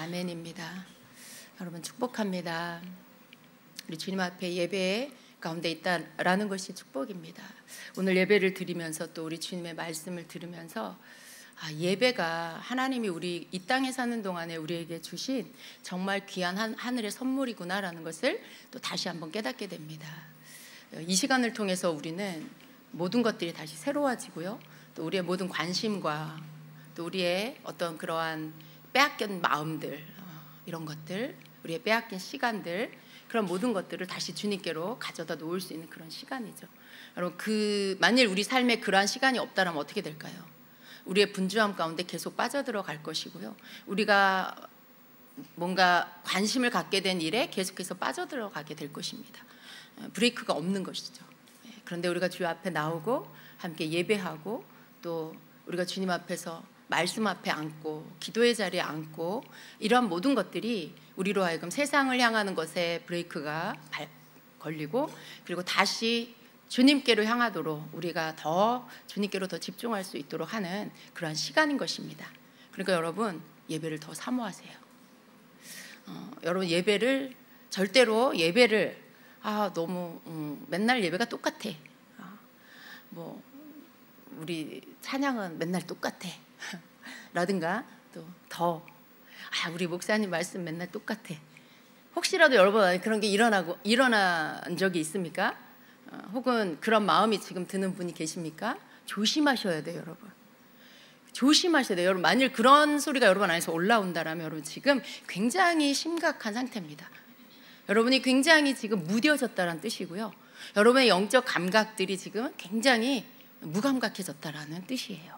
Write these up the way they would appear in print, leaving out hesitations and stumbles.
아멘입니다. 여러분 축복합니다. 우리 주님 앞에 예배 가운데 있다라는 것이 축복입니다. 오늘 예배를 드리면서 또 우리 주님의 말씀을 들으면서 예배가 하나님이 우리 이 땅에 사는 동안에 우리에게 주신 정말 귀한 하늘의 선물이구나라는 것을 또 다시 한번 깨닫게 됩니다. 이 시간을 통해서 우리는 모든 것들이 다시 새로워지고요. 또 우리의 모든 관심과 또 우리의 어떤 그러한 빼앗긴 마음들, 이런 것들, 우리의 빼앗긴 시간들, 그런 모든 것들을 다시 주님께로 가져다 놓을 수 있는 그런 시간이죠. 여러분, 만일 우리 삶에 그러한 시간이 없다면 어떻게 될까요? 우리의 분주함 가운데 계속 빠져들어갈 것이고요. 우리가 뭔가 관심을 갖게 된 일에 계속해서 빠져들어가게 될 것입니다. 브레이크가 없는 것이죠. 그런데 우리가 주 앞에 나오고 함께 예배하고 또 우리가 주님 앞에서 말씀 앞에 앉고 기도의 자리에 앉고 이러한 모든 것들이 우리로 하여금 세상을 향하는 것에 브레이크가 걸리고 그리고 다시 주님께로 향하도록 우리가 더 주님께로 더 집중할 수 있도록 하는 그러한 시간인 것입니다. 그러니까 여러분 예배를 더 사모하세요. 여러분 절대로 예배를 너무 맨날 예배가 똑같아. 우리 찬양은 맨날 똑같아. 라든가 또 더 우리 목사님 말씀 맨날 똑같아. 혹시라도 여러분 그런 게 일어난 적이 있습니까? 혹은 그런 마음이 지금 드는 분이 계십니까? 조심하셔야 돼요, 여러분. 조심하셔야 돼요. 여러분, 만일 그런 소리가 여러분 안에서 올라온다라면 여러분 지금 굉장히 심각한 상태입니다. 여러분이 굉장히 지금 무뎌졌다는 뜻이고요. 여러분의 영적 감각들이 지금 굉장히 무감각해졌다라는 뜻이에요.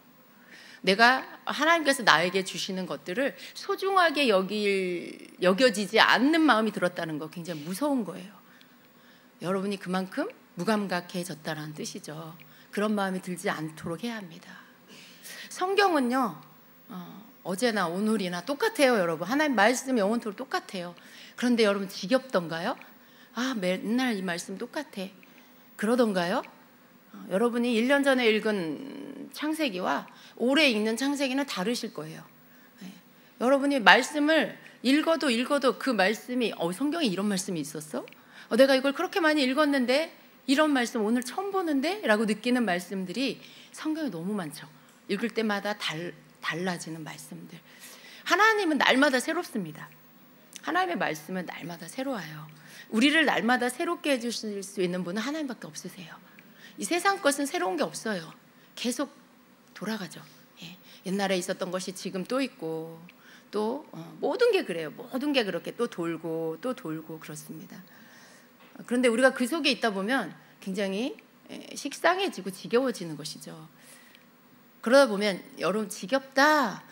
하나님께서 나에게 주시는 것들을 소중하게 여겨지지 않는 마음이 들었다는 거 굉장히 무서운 거예요. 여러분이 그만큼 무감각해졌다는 뜻이죠. 그런 마음이 들지 않도록 해야 합니다. 성경은요, 어제나 오늘이나 똑같아요, 여러분. 하나님 말씀이 영원토록 똑같아요. 그런데 여러분 지겹던가요? 맨날 이 말씀 똑같아. 그러던가요? 여러분이 1년 전에 읽은 창세기와 올해 읽는 창세기는 다르실 거예요. 여러분이 말씀을 읽어도 그 말씀이 성경에 이런 말씀이 있었어? 내가 이걸 그렇게 많이 읽었는데 이런 말씀 오늘 처음 보는데? 라고 느끼는 말씀들이 성경에 너무 많죠. 읽을 때마다 달라지는 말씀들. 하나님은 날마다 새롭습니다. 하나님의 말씀은 날마다 새로워요. 우리를 날마다 새롭게 해주실 수 있는 분은 하나님밖에 없으세요. 이 세상 것은 새로운 게 없어요. 계속 돌아가죠. 옛날에 있었던 것이 지금 또 있고 또 모든 게 그래요. 모든 게 그렇게 또 돌고 그렇습니다. 그런데 우리가 그 속에 있다 보면 굉장히 식상해지고 지겨워지는 것이죠. 그러다 보면 여러분 지겹다,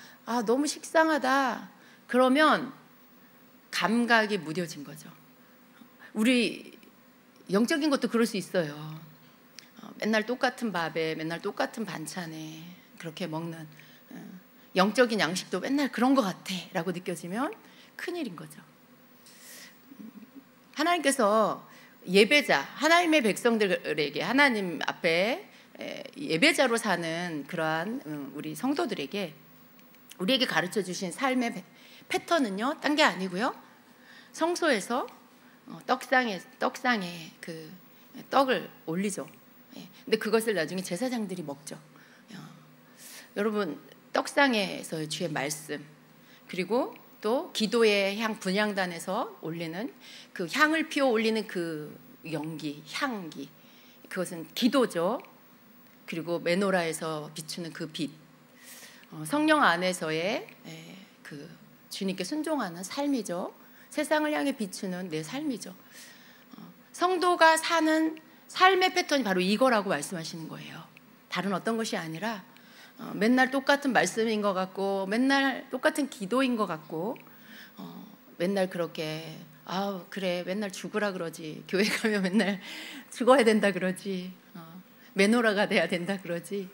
너무 식상하다, 그러면 감각이 무뎌진 거죠. 우리 영적인 것도 그럴 수 있어요. 맨날 똑같은 밥에 맨날 똑같은 반찬에 그렇게 먹는 영적인 양식도 맨날 그런 것 같아 라고 느껴지면 큰일인 거죠. 하나님께서 예배자, 하나님의 백성들에게 하나님 앞에 예배자로 사는 그러한 우리 성도들에게 우리에게 가르쳐 주신 삶의 패턴은요, 딴 게 아니고요, 성소에서 떡상에 그 떡을 올리죠. 근데 그것을 나중에 제사장들이 먹죠. 여러분, 떡상에서의 주의 말씀, 그리고 또 기도의 분향단에서 올리는 그 향을 피워 올리는 그 향기, 그것은 기도죠. 그리고 메노라에서 비추는 그 빛, 성령 안에서의 그 주님께 순종하는 삶이죠. 세상을 향해 비추는 내 삶이죠. 성도가 사는 삶의 패턴이 바로 이거라고 말씀하시는 거예요. 다른 어떤 것이 아니라 맨날 똑같은 말씀인 것 같고 맨날 똑같은 기도인 것 같고 맨날 그렇게 그래 맨날 죽으라 그러지, 교회 가면 맨날 죽어야 된다 그러지, 메노라가 돼야 된다 그러지.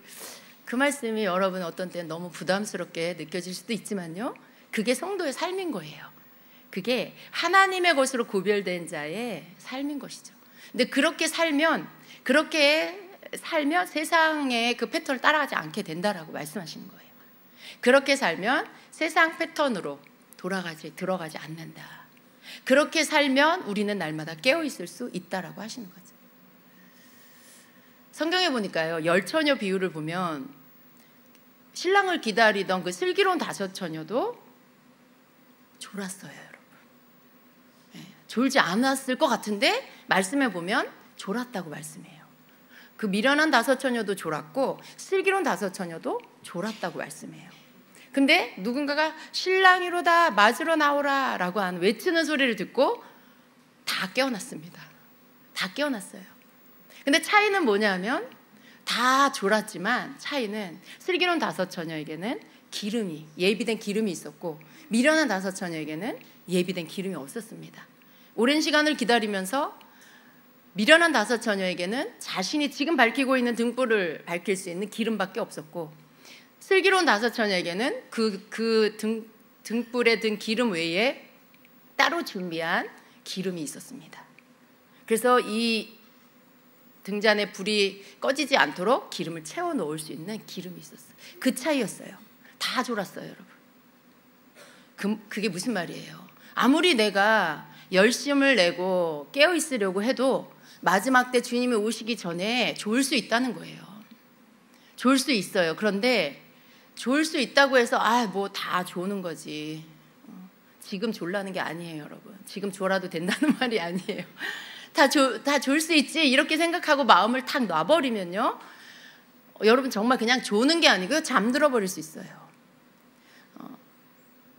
그 말씀이 여러분 어떤 때는 너무 부담스럽게 느껴질 수도 있지만요, 그게 성도의 삶인 거예요. 그게 하나님의 것으로 구별된 자의 삶인 것이죠. 근데 그렇게 살면 세상의 그 패턴을 따라가지 않게 된다라고 말씀하시는 거예요. 그렇게 살면 세상 패턴으로 들어가지 않는다. 그렇게 살면 우리는 날마다 깨어 있을 수 있다라고 하시는 거죠. 성경에 보니까요, 열처녀 비유를 보면 신랑을 기다리던 그 슬기로운 5처녀도 졸았어요, 여러분. 졸지 않았을 것 같은데 말씀에 보면 졸았다고 말씀해요. 그 미련한 5처녀도 졸았고 슬기로운 5처녀도 졸았다고 말씀해요. 근데 누군가가 신랑이로다 맞으러 나오라 라고 하는 외치는 소리를 듣고 다 깨어났습니다. 다 깨어났어요. 근데 차이는 뭐냐면 다 졸았지만 차이는 슬기로운 5처녀에게는 예비된 기름이 있었고 미련한 5처녀에게는 예비된 기름이 없었습니다. 오랜 시간을 기다리면서 미련한 5처녀에게는 자신이 지금 밝히고 있는 등불을 밝힐 수 있는 기름밖에 없었고 슬기로운 5처녀에게는 그 등불에 든 기름 외에 따로 준비한 기름이 있었습니다. 그래서 이 등잔에 불이 꺼지지 않도록 기름을 채워 놓을 수 있는 기름이 있었어요. 그 차이였어요. 다 졸았어요, 여러분. 그게 무슨 말이에요? 아무리 내가 열심을 내고 깨어 있으려고 해도 마지막 때 주님이 오시기 전에 졸 수 있다는 거예요. 졸 수 있어요. 그런데 졸 수 있다고 해서 뭐 다 조는 거지. 지금 졸라는 게 아니에요, 여러분. 지금 졸아도 된다는 말이 아니에요. 다 졸 수 있지 이렇게 생각하고 마음을 탁 놔버리면요, 여러분 정말 그냥 조는 게 아니고요, 잠들어 버릴 수 있어요.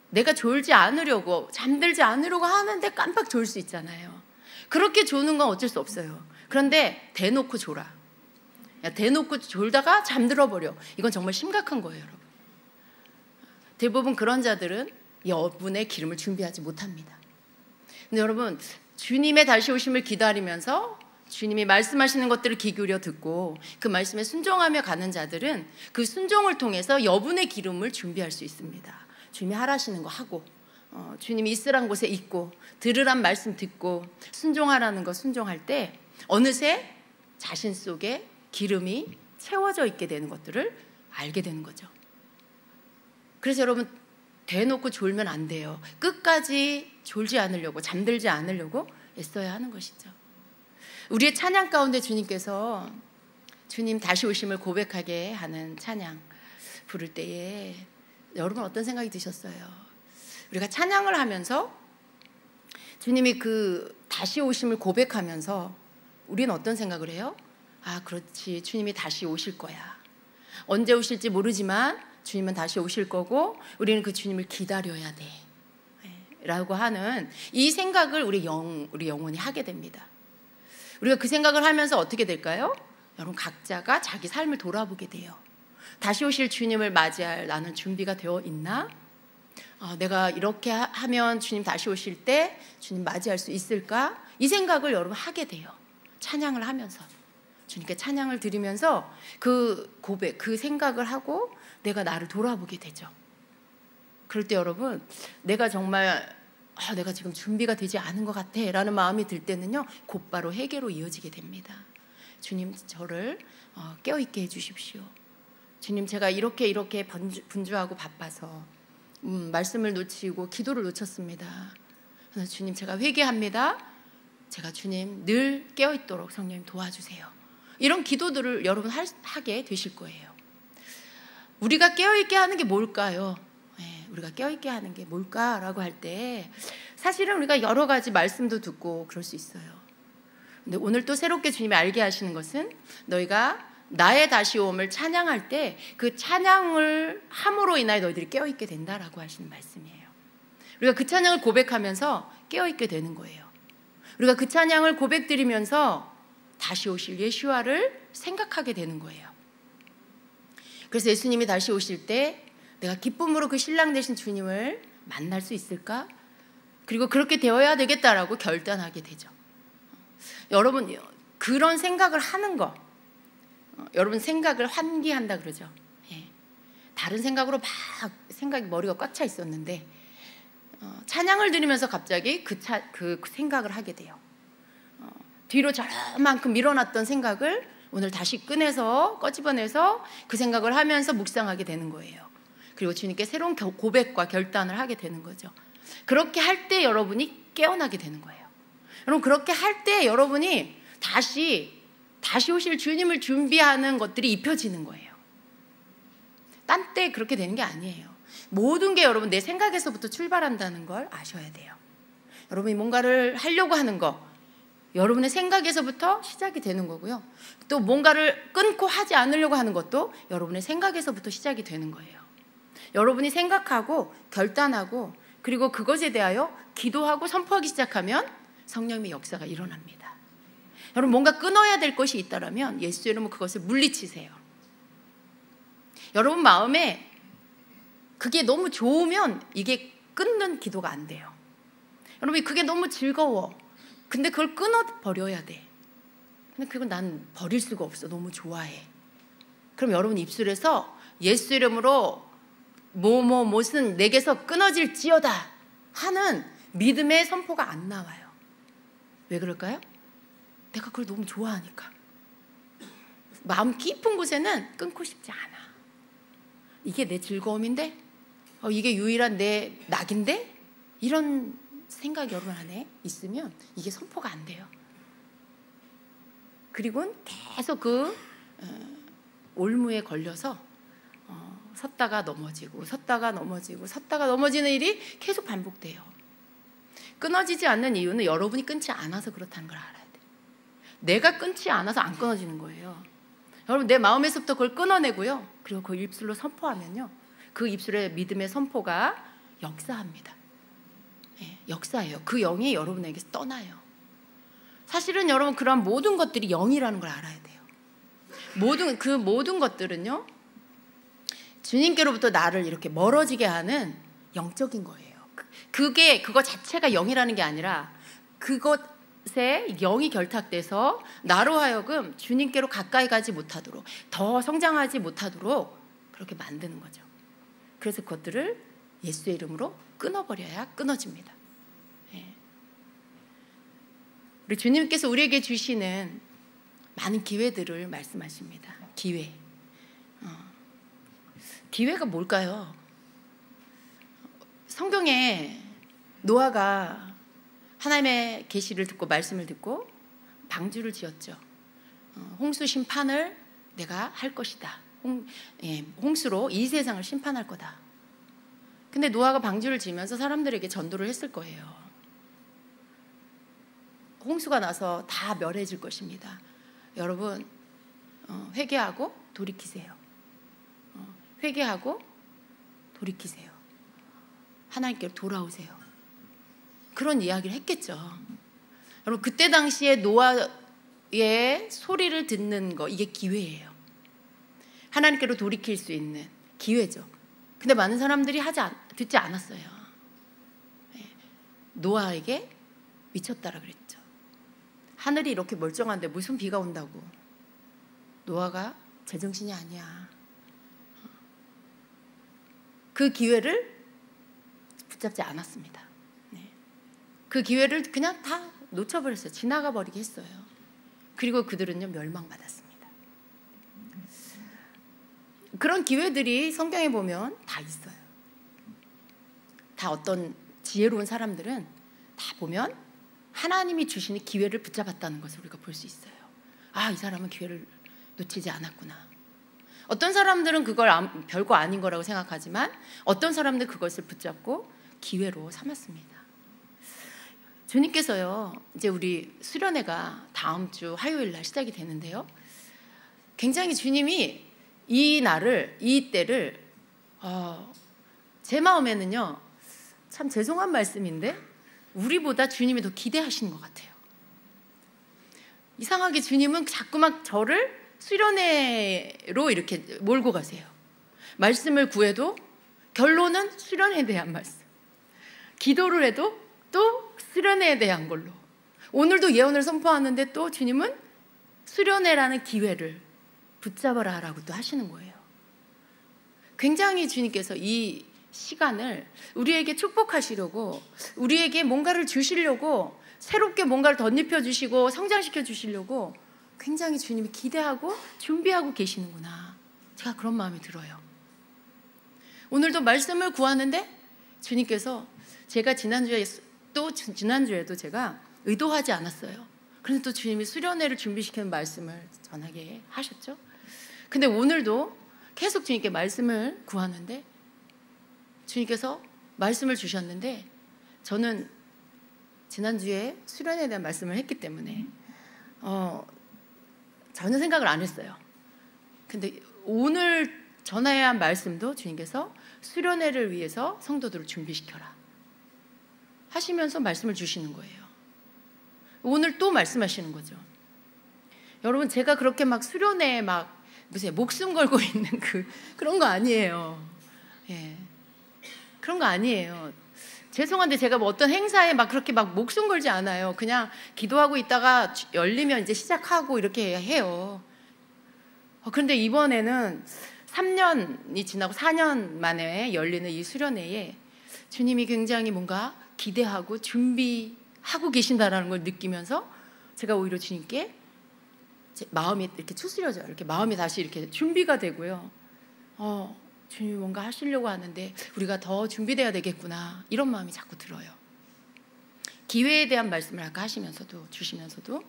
내가 졸지 않으려고, 잠들지 않으려고 하는데 깜빡 졸 수 있잖아요. 그렇게 조는 건 어쩔 수 없어요. 그런데 대놓고 졸아. 대놓고 졸다가 잠들어 버려. 이건 정말 심각한 거예요, 여러분. 대부분 그런 자들은 여분의 기름을 준비하지 못합니다. 근데 여러분, 주님의 다시 오심을 기다리면서 주님이 말씀하시는 것들을 귀 기울여 듣고 그 말씀에 순종하며 가는 자들은 그 순종을 통해서 여분의 기름을 준비할 수 있습니다. 주님이 하라시는 거 하고, 주님이 있으란 곳에 있고, 들으란 말씀 듣고, 순종하라는 거 순종할 때 어느새 자신 속에 기름이 채워져 있게 되는 것들을 알게 되는 거죠. 그래서 여러분, 대놓고 졸면 안 돼요. 끝까지 졸지 않으려고, 잠들지 않으려고 애써야 하는 것이죠. 우리의 찬양 가운데 주님께서 주님 다시 오심을 고백하게 하는 찬양 부를 때에 여러분 어떤 생각이 드셨어요? 우리가 찬양을 하면서 주님이 그 다시 오심을 고백하면서 우리는 어떤 생각을 해요? 그렇지, 주님이 다시 오실 거야. 언제 오실지 모르지만 주님은 다시 오실 거고 우리는 그 주님을 기다려야 돼 라고 하는 이 생각을 우리 영혼이 하게 됩니다. 우리가 그 생각을 하면서 어떻게 될까요? 여러분, 각자가 자기 삶을 돌아보게 돼요. 다시 오실 주님을 맞이할 나는 준비가 되어 있나? 내가 이렇게 하면 주님 다시 오실 때 주님 맞이할 수 있을까? 이 생각을 여러분 하게 돼요. 찬양을 하면서, 주님께 찬양을 드리면서 그 고백, 그 생각을 하고 내가 나를 돌아보게 되죠. 그럴 때 여러분, 내가 정말 내가 지금 준비가 되지 않은 것 같아 라는 마음이 들 때는요, 곧바로 회개로 이어지게 됩니다. 주님, 저를 깨어있게 해주십시오. 주님, 제가 이렇게 분주하고 바빠서 말씀을 놓치고 기도를 놓쳤습니다. 그래서 주님, 제가 회개합니다. 제가 주님 늘 깨어있도록 성령님 도와주세요. 이런 기도들을 여러분 하게 되실 거예요. 우리가 깨어있게 하는 게 뭘까요? 우리가 깨어있게 하는 게 뭘까라고 할 때 사실은 우리가 여러 가지 말씀도 듣고 그럴 수 있어요. 근데 오늘 또 새롭게 주님이 알게 하시는 것은 너희가 나의 다시 오음을 찬양할 때 그 찬양을 함으로 인하여 너희들이 깨어있게 된다라고 하시는 말씀이에요. 우리가 그 찬양을 고백하면서 깨어있게 되는 거예요. 우리가 그 찬양을 고백드리면서 다시 오실 예수와를 생각하게 되는 거예요. 그래서 예수님이 다시 오실 때 내가 기쁨으로 그 신랑 되신 주님을 만날 수 있을까? 그리고 그렇게 되어야 되겠다라고 결단하게 되죠. 여러분, 그런 생각을 하는 거, 여러분 생각을 환기한다 그러죠. 다른 생각으로 막 생각이 머리가 꽉 차 있었는데 찬양을 들으면서 갑자기 그 생각을 하게 돼요. 뒤로 저만큼 밀어놨던 생각을 오늘 다시 꺼집어내서 그 생각을 하면서 묵상하게 되는 거예요. 그리고 주님께 새로운 고백과 결단을 하게 되는 거죠. 그렇게 할 때 여러분이 깨어나게 되는 거예요. 여러분, 그렇게 할 때 여러분이 다시 오실 주님을 준비하는 것들이 입혀지는 거예요. 딴 때 그렇게 되는 게 아니에요. 모든 게 여러분 내 생각에서부터 출발한다는 걸 아셔야 돼요. 여러분이 뭔가를 하려고 하는 거, 여러분의 생각에서부터 시작이 되는 거고요. 또 뭔가를 끊고 하지 않으려고 하는 것도 여러분의 생각에서부터 시작이 되는 거예요. 여러분이 생각하고 결단하고 그리고 그것에 대하여 기도하고 선포하기 시작하면 성령님의 역사가 일어납니다. 여러분, 뭔가 끊어야 될 것이 있다면 예수 이름으로 그것을 물리치세요. 여러분 마음에 그게 너무 좋으면 이게 끊는 기도가 안 돼요. 여러분, 그게 너무 즐거워. 근데 그걸 끊어버려야 돼. 근데 그건 난 버릴 수가 없어. 너무 좋아해. 그럼 여러분 입술에서 예수 이름으로 무슨 내게서 끊어질지어다 하는 믿음의 선포가 안 나와요. 왜 그럴까요? 내가 그걸 너무 좋아하니까. 마음 깊은 곳에는 끊고 싶지 않아. 이게 내 즐거움인데? 이게 유일한 내 낙인데? 이런 생각이 여러분 안에 있으면 이게 선포가 안 돼요. 그리고 계속 그 올무에 걸려서 섰다가 넘어지고 섰다가 넘어지는 일이 계속 반복돼요. 끊어지지 않는 이유는 여러분이 끊지 않아서 그렇다는 걸 알아야 돼요. 내가 끊지 않아서 안 끊어지는 거예요. 여러분, 내 마음에서부터 그걸 끊어내고요. 그리고 그 입술로 선포하면요, 그 입술의 믿음의 선포가 역사합니다. 역사예요. 그 영이 여러분에게서 떠나요. 사실은 여러분, 그런 모든 것들이 영이라는 걸 알아야 돼요. 모든 것들은요, 주님께로부터 나를 이렇게 멀어지게 하는 영적인 거예요. 그거 자체가 영이라는 게 아니라 그것에 영이 결탁돼서 나로 하여금 주님께로 가까이 가지 못하도록, 더 성장하지 못하도록 그렇게 만드는 거죠. 그래서 그것들을 예수의 이름으로 끊어버려야 끊어집니다. 우리 주님께서 우리에게 주시는 많은 기회들을 말씀하십니다. 기회가 뭘까요? 성경에 노아가 하나님의 계시를 듣고 말씀을 듣고 방주를 지었죠. 홍수 심판을 내가 할 것이다. 홍수로 이 세상을 심판할 거다. 근데 노아가 방주를 지으면서 사람들에게 전도를 했을 거예요. 홍수가 나서 다 멸해질 것입니다. 여러분, 회개하고 돌이키세요. 회개하고 돌이키세요. 하나님께로 돌아오세요. 그런 이야기를 했겠죠. 여러분, 그때 당시에 노아의 소리를 듣는 거, 이게 기회예요. 하나님께로 돌이킬 수 있는 기회죠. 근데 많은 사람들이 듣지 않았어요. 노아에게 미쳤다라 그랬죠. 하늘이 이렇게 멀쩡한데 무슨 비가 온다고. 노아가 제정신이 아니야. 그 기회를 붙잡지 않았습니다. 그 기회를 그냥 다 놓쳐버렸어요. 지나가 버리게 했어요. 그리고 그들은요, 멸망받았습니다. 그런 기회들이 성경에 보면 다 있어요. 다 어떤 지혜로운 사람들은 다 보면 하나님이 주시는 기회를 붙잡았다는 것을 우리가 볼 수 있어요. 이 사람은 기회를 놓치지 않았구나. 어떤 사람들은 그걸 별거 아닌 거라고 생각하지만 어떤 사람들은 그것을 붙잡고 기회로 삼았습니다. 주님께서요, 이제 우리 수련회가 다음 주 화요일 날 시작이 되는데요, 굉장히 주님이 이 때를 제 마음에는요, 참 죄송한 말씀인데 우리보다 주님이 더 기대하시는 것 같아요. 이상하게 주님은 자꾸만 저를 수련회로 이렇게 몰고 가세요. 말씀을 구해도 결론은 수련회에 대한 말씀, 기도를 해도 또 수련회에 대한 걸로, 오늘도 예언을 선포하는데 또 주님은 수련회라는 기회를 붙잡아라 라고 또 하시는 거예요. 굉장히 주님께서 이 시간을 우리에게 축복하시려고, 우리에게 뭔가를 주시려고, 새롭게 뭔가를 덧입혀 주시고 성장시켜 주시려고 굉장히 주님이 기대하고 준비하고 계시는구나, 제가 그런 마음이 들어요. 오늘도 말씀을 구하는데 주님께서 제가 지난주에도 제가 의도하지 않았어요. 그런데 또 주님이 수련회를 준비시키는 말씀을 전하게 하셨죠. 근데 오늘도 계속 주님께 말씀을 구하는데 주님께서 말씀을 주셨는데 저는 지난주에 수련회에 대한 말씀을 했기 때문에 전혀 생각을 안 했어요. 근데 오늘 전해야 한 말씀도 주님께서 수련회를 위해서 성도들을 준비시켜라 하시면서 말씀을 주시는 거예요. 오늘 또 말씀하시는 거죠. 여러분, 제가 그렇게 막 수련회에 막 무슨 목숨 걸고 있는 그런 거 아니에요. 예. 그런 거 아니에요. 죄송한데 제가 뭐 어떤 행사에 막 그렇게 막 목숨 걸지 않아요. 그냥 기도하고 있다가 열리면 이제 시작하고 이렇게 해요. 그런데 이번에는 3년이 지나고 4년 만에 열리는 이 수련회에 주님이 굉장히 뭔가 기대하고 준비하고 계신다라는 걸 느끼면서 제가 오히려 주님께 제 마음이 이렇게 추스려져요. 이렇게 마음이 다시 이렇게 준비가 되고요. 주님이 뭔가 하시려고 하는데 우리가 더 준비돼야 되겠구나, 이런 마음이 자꾸 들어요. 기회에 대한 말씀을 아까 주시면서도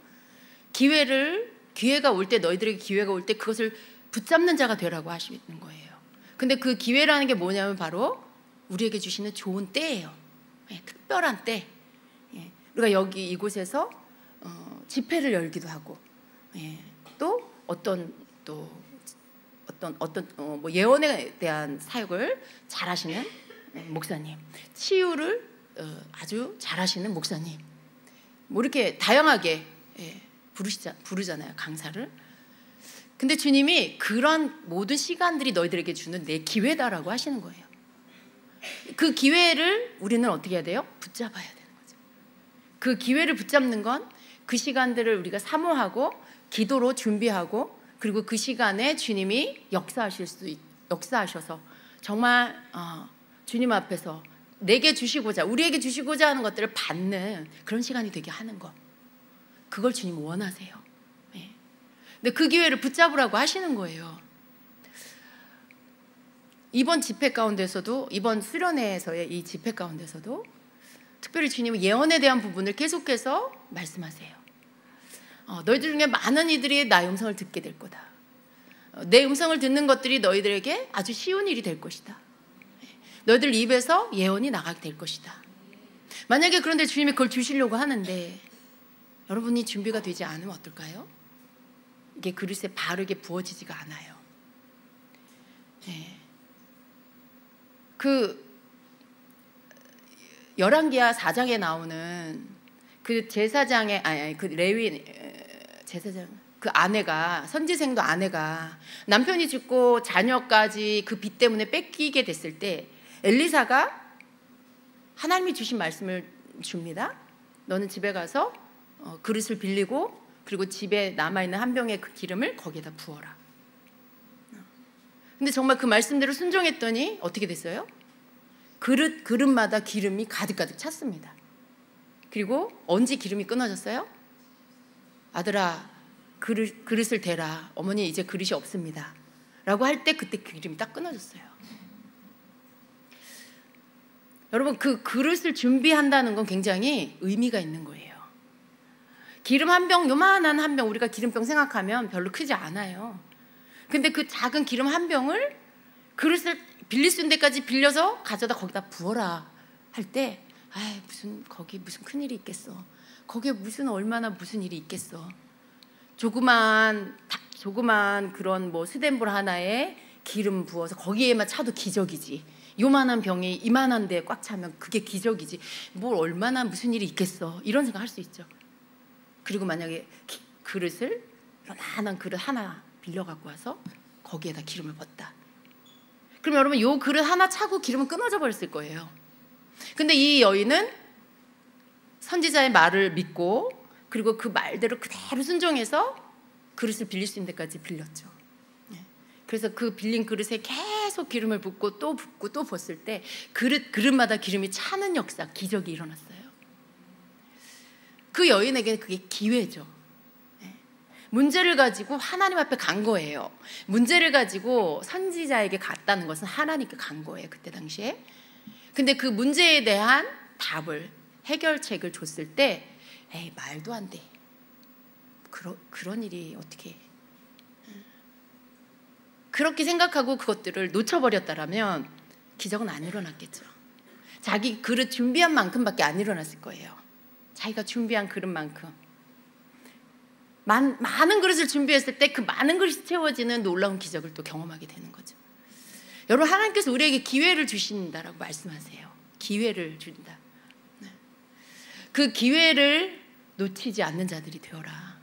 기회가 올 때, 너희들에게 기회가 올 때 그것을 붙잡는 자가 되라고 하시는 거예요. 근데 그 기회라는 게 뭐냐면 바로 우리에게 주시는 좋은 때예요. 예, 특별한 때. 예, 우리가 여기 이곳에서 집회를 열기도 하고, 예, 또 어떤 뭐 예언에 대한 사역을 잘하시는 목사님, 치유를 아주 잘하시는 목사님, 뭐 이렇게 다양하게 부르잖아요, 강사를. 근데 주님이 그런 모든 시간들이 너희들에게 주는 내 기회다라고 하시는 거예요. 그 기회를 우리는 어떻게 해야 돼요? 붙잡아야 되는 거죠. 그 기회를 붙잡는 건 그 시간들을 우리가 사모하고 기도로 준비하고, 그리고 그 시간에 주님이 역사하셔서 정말 주님 앞에서 우리에게 주시고자 하는 것들을 받는 그런 시간이 되게 하는 것, 그걸 주님 원하세요. 네. 근데 그 기회를 붙잡으라고 하시는 거예요. 이번 집회 가운데서도, 이번 수련회에서의 이 집회 가운데서도 특별히 주님은 예언에 대한 부분을 계속해서 말씀하세요. 너희들 중에 많은 이들이 나의 음성을 듣게 될 거다. 내 음성을 듣는 것들이 너희들에게 아주 쉬운 일이 될 것이다. 너희들 입에서 예언이 나가게 될 것이다. 만약에 그런데 주님이 그걸 주시려고 하는데 여러분이 준비가 되지 않으면 어떨까요? 이게 그릇에 바르게 부어지지가 않아요. 네. 그 열왕기하 4장에 나오는 그 제사장의 그 레위 제사장 그 아내가, 선지생도 아내가 남편이 죽고 자녀까지 그 빚 때문에 뺏기게 됐을 때 엘리사가 하나님이 주신 말씀을 줍니다. 너는 집에 가서 그릇을 빌리고, 그리고 집에 남아있는 한 병의 그 기름을 거기에다 부어라. 근데 정말 그 말씀대로 순종했더니 어떻게 됐어요? 그릇마다 기름이 가득가득 찼습니다. 그리고 언제 기름이 끊어졌어요? 아들아, 그릇을 대라. 어머니 이제 그릇이 없습니다. 라고 할 때 그때 기름이 딱 끊어졌어요. 여러분, 그 그릇을 준비한다는 건 굉장히 의미가 있는 거예요. 기름 한 병, 요만한 한 병, 우리가 기름병 생각하면 별로 크지 않아요. 근데 그 작은 기름 한 병을 그릇을 빌릴 수 있는 데까지 빌려서 가져다 거기다 부어라 할 때, 거기 무슨 큰일이 있겠어. 거기에 얼마나 무슨 일이 있겠어. 조그만 그런 뭐 스덴볼 하나에 기름 부어서 거기에만 차도 기적이지. 요만한 병이 이만한 데에 꽉 차면 그게 기적이지. 뭘 얼마나 무슨 일이 있겠어. 이런 생각 할 수 있죠. 그리고 만약에 그릇을, 요만한 그릇 하나 빌려 갖고 와서 거기에다 기름을 붓다. 그럼 여러분, 요 그릇 하나 차고 기름은 끊어져 버렸을 거예요. 근데 이 여인은 선지자의 말을 믿고, 그리고 그 말대로 그대로 순종해서 그릇을 빌릴 수 있는 데까지 빌렸죠. 그래서 그 빌린 그릇에 계속 기름을 붓고 또 붓을 때 그릇마다 기름이 차는 역사, 기적이 일어났어요. 그 여인에게는 그게 기회죠. 문제를 가지고 하나님 앞에 간 거예요. 문제를 가지고 선지자에게 갔다는 것은 하나님께 간 거예요, 그때 당시에. 근데 그 문제에 대한 답을, 해결책을 줬을 때 에이, 말도 안 돼. 그런 일이 어떻게, 그렇게 생각하고 그것들을 놓쳐버렸다라면 기적은 안 일어났겠죠. 자기 그릇 준비한 만큼밖에 안 일어났을 거예요. 자기가 준비한 그릇만큼. 많은 그릇을 준비했을 때 그 많은 그릇이 채워지는 놀라운 기적을 또 경험하게 되는 거죠. 여러분, 하나님께서 우리에게 기회를 주신다라고 말씀하세요. 기회를 준다. 그 기회를 놓치지 않는 자들이 되어라.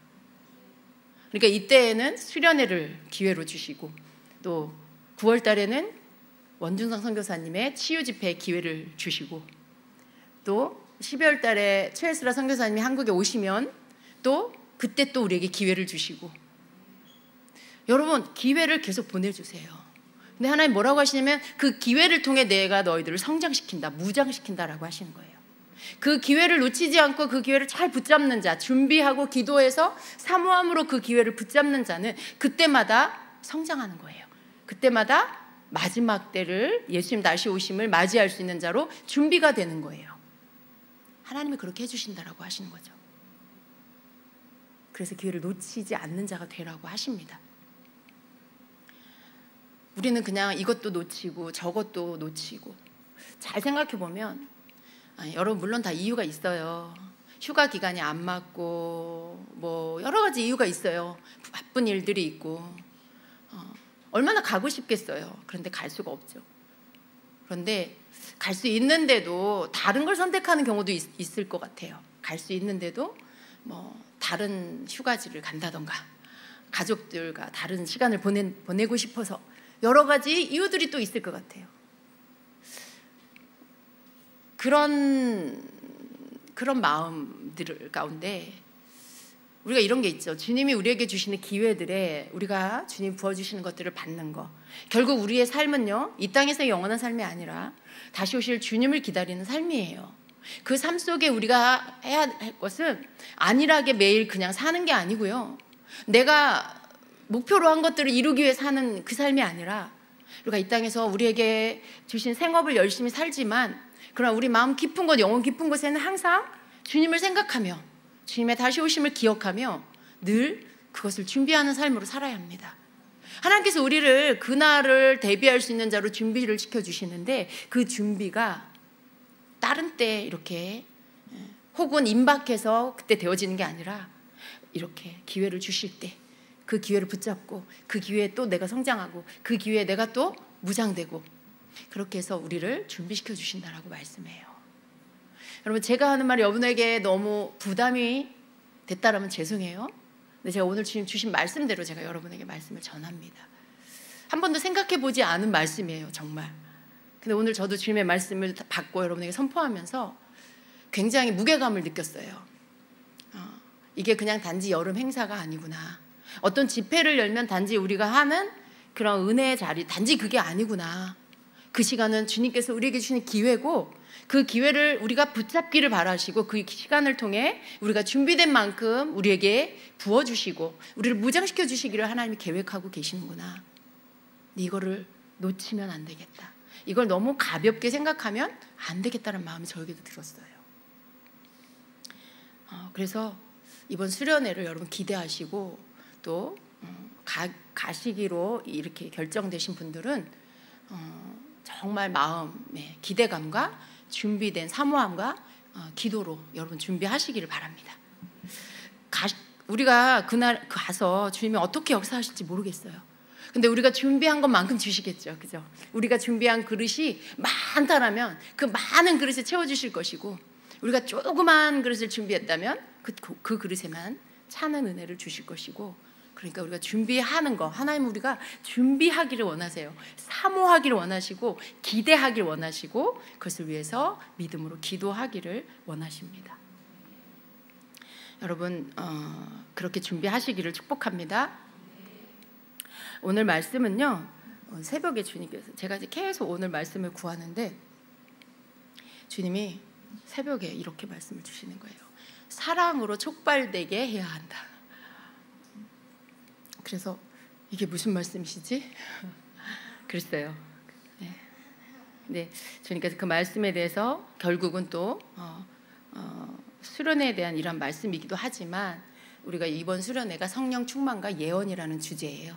그러니까 이때에는 수련회를 기회로 주시고, 또 9월 달에는 원준성 선교사님의 치유 집회 기회를 주시고, 또 12월 달에 최혜수라 선교사님이 한국에 오시면 또 그때 또 우리에게 기회를 주시고, 여러분 기회를 계속 보내주세요. 근데 하나님 뭐라고 하시냐면 그 기회를 통해 내가 너희들을 성장시킨다, 무장시킨다라고 하시는 거예요. 그 기회를 놓치지 않고 그 기회를 잘 붙잡는 자, 준비하고 기도해서 사모함으로 그 기회를 붙잡는 자는 그때마다 성장하는 거예요. 그때마다 마지막 때를, 예수님 다시 오심을 맞이할 수 있는 자로 준비가 되는 거예요. 하나님이 그렇게 해주신다라고 하시는 거죠. 그래서 기회를 놓치지 않는 자가 되라고 하십니다. 우리는 그냥 이것도 놓치고 저것도 놓치고, 잘 생각해 보면 여러분 물론 다 이유가 있어요. 휴가 기간이 안 맞고 뭐 여러 가지 이유가 있어요. 바쁜 일들이 있고, 얼마나 가고 싶겠어요. 그런데 갈 수가 없죠. 그런데 갈 수 있는데도 다른 걸 선택하는 경우도 있을 것 같아요. 갈 수 있는데도 뭐 다른 휴가지를 간다던가, 가족들과 다른 시간을 보내고 싶어서, 여러 가지 이유들이 또 있을 것 같아요. 그런 마음들 가운데 우리가 이런 게 있죠. 주님이 우리에게 주시는 기회들에 우리가 주님 부어주시는 것들을 받는 거, 결국 우리의 삶은요, 이 땅에서의 영원한 삶이 아니라 다시 오실 주님을 기다리는 삶이에요. 그 삶 속에 우리가 해야 할 것은 안일하게 매일 그냥 사는 게 아니고요, 내가 목표로 한 것들을 이루기 위해 사는 그 삶이 아니라, 우리가 이 땅에서 우리에게 주신 생업을 열심히 살지만, 그러나 우리 마음 깊은 곳, 영혼 깊은 곳에는 항상 주님을 생각하며 주님의 다시 오심을 기억하며 늘 그것을 준비하는 삶으로 살아야 합니다. 하나님께서 우리를 그날을 대비할 수 있는 자로 준비를 시켜주시는데, 그 준비가 다른 때 이렇게 혹은 임박해서 그때 되어지는 게 아니라, 이렇게 기회를 주실 때 그 기회를 붙잡고 그 기회에 또 내가 성장하고 그 기회에 내가 또 무장되고, 그렇게 해서 우리를 준비시켜 주신다라고 말씀해요. 여러분, 제가 하는 말이 여러분에게 너무 부담이 됐다라면 죄송해요. 근데 제가 오늘 주님 주신 말씀대로 제가 여러분에게 말씀을 전합니다. 한 번도 생각해 보지 않은 말씀이에요, 정말. 근데 오늘 저도 주님의 말씀을 받고 여러분에게 선포하면서 굉장히 무게감을 느꼈어요. 이게 그냥 단지 여름 행사가 아니구나. 어떤 집회를 열면 단지 우리가 하는 그런 은혜의 자리, 단지 그게 아니구나. 그 시간은 주님께서 우리에게 주시는 기회고, 그 기회를 우리가 붙잡기를 바라시고, 그 시간을 통해 우리가 준비된 만큼 우리에게 부어주시고 우리를 무장시켜 주시기를 하나님이 계획하고 계시는구나. 이거를 놓치면 안 되겠다. 이걸 너무 가볍게 생각하면 안 되겠다는 마음이 저에게도 들었어요. 그래서 이번 수련회를 여러분 기대하시고, 또 가시기로 이렇게 결정되신 분들은 정말 마음의 기대감과 준비된 사모함과 기도로 여러분 준비하시기를 바랍니다. 우리가 그날 가서 주님이 어떻게 역사하실지 모르겠어요. 근데 우리가 준비한 것만큼 주시겠죠, 그죠? 우리가 준비한 그릇이 많다라면 그 많은 그릇에 채워주실 것이고, 우리가 조그만 그릇을 준비했다면 그 그릇에만 차는 은혜를 주실 것이고, 그러니까 우리가 준비하는 거, 하나님 우리가 준비하기를 원하세요. 사모하기를 원하시고 기대하기를 원하시고, 그것을 위해서 믿음으로 기도하기를 원하십니다. 여러분 그렇게 준비하시기를 축복합니다. 오늘 말씀은요, 새벽에 주님께서, 제가 이제 계속 오늘 말씀을 구하는데 주님이 새벽에 이렇게 말씀을 주시는 거예요. 사랑으로 촉발되게 해야 한다. 그래서 이게 무슨 말씀이시지? 그랬어요. 네. 근데 주님께서 그 말씀에 대해서 결국은 또 수련회에 대한 이런 말씀이기도 하지만 우리가 이번 수련회가 성령 충만과 예언이라는 주제예요.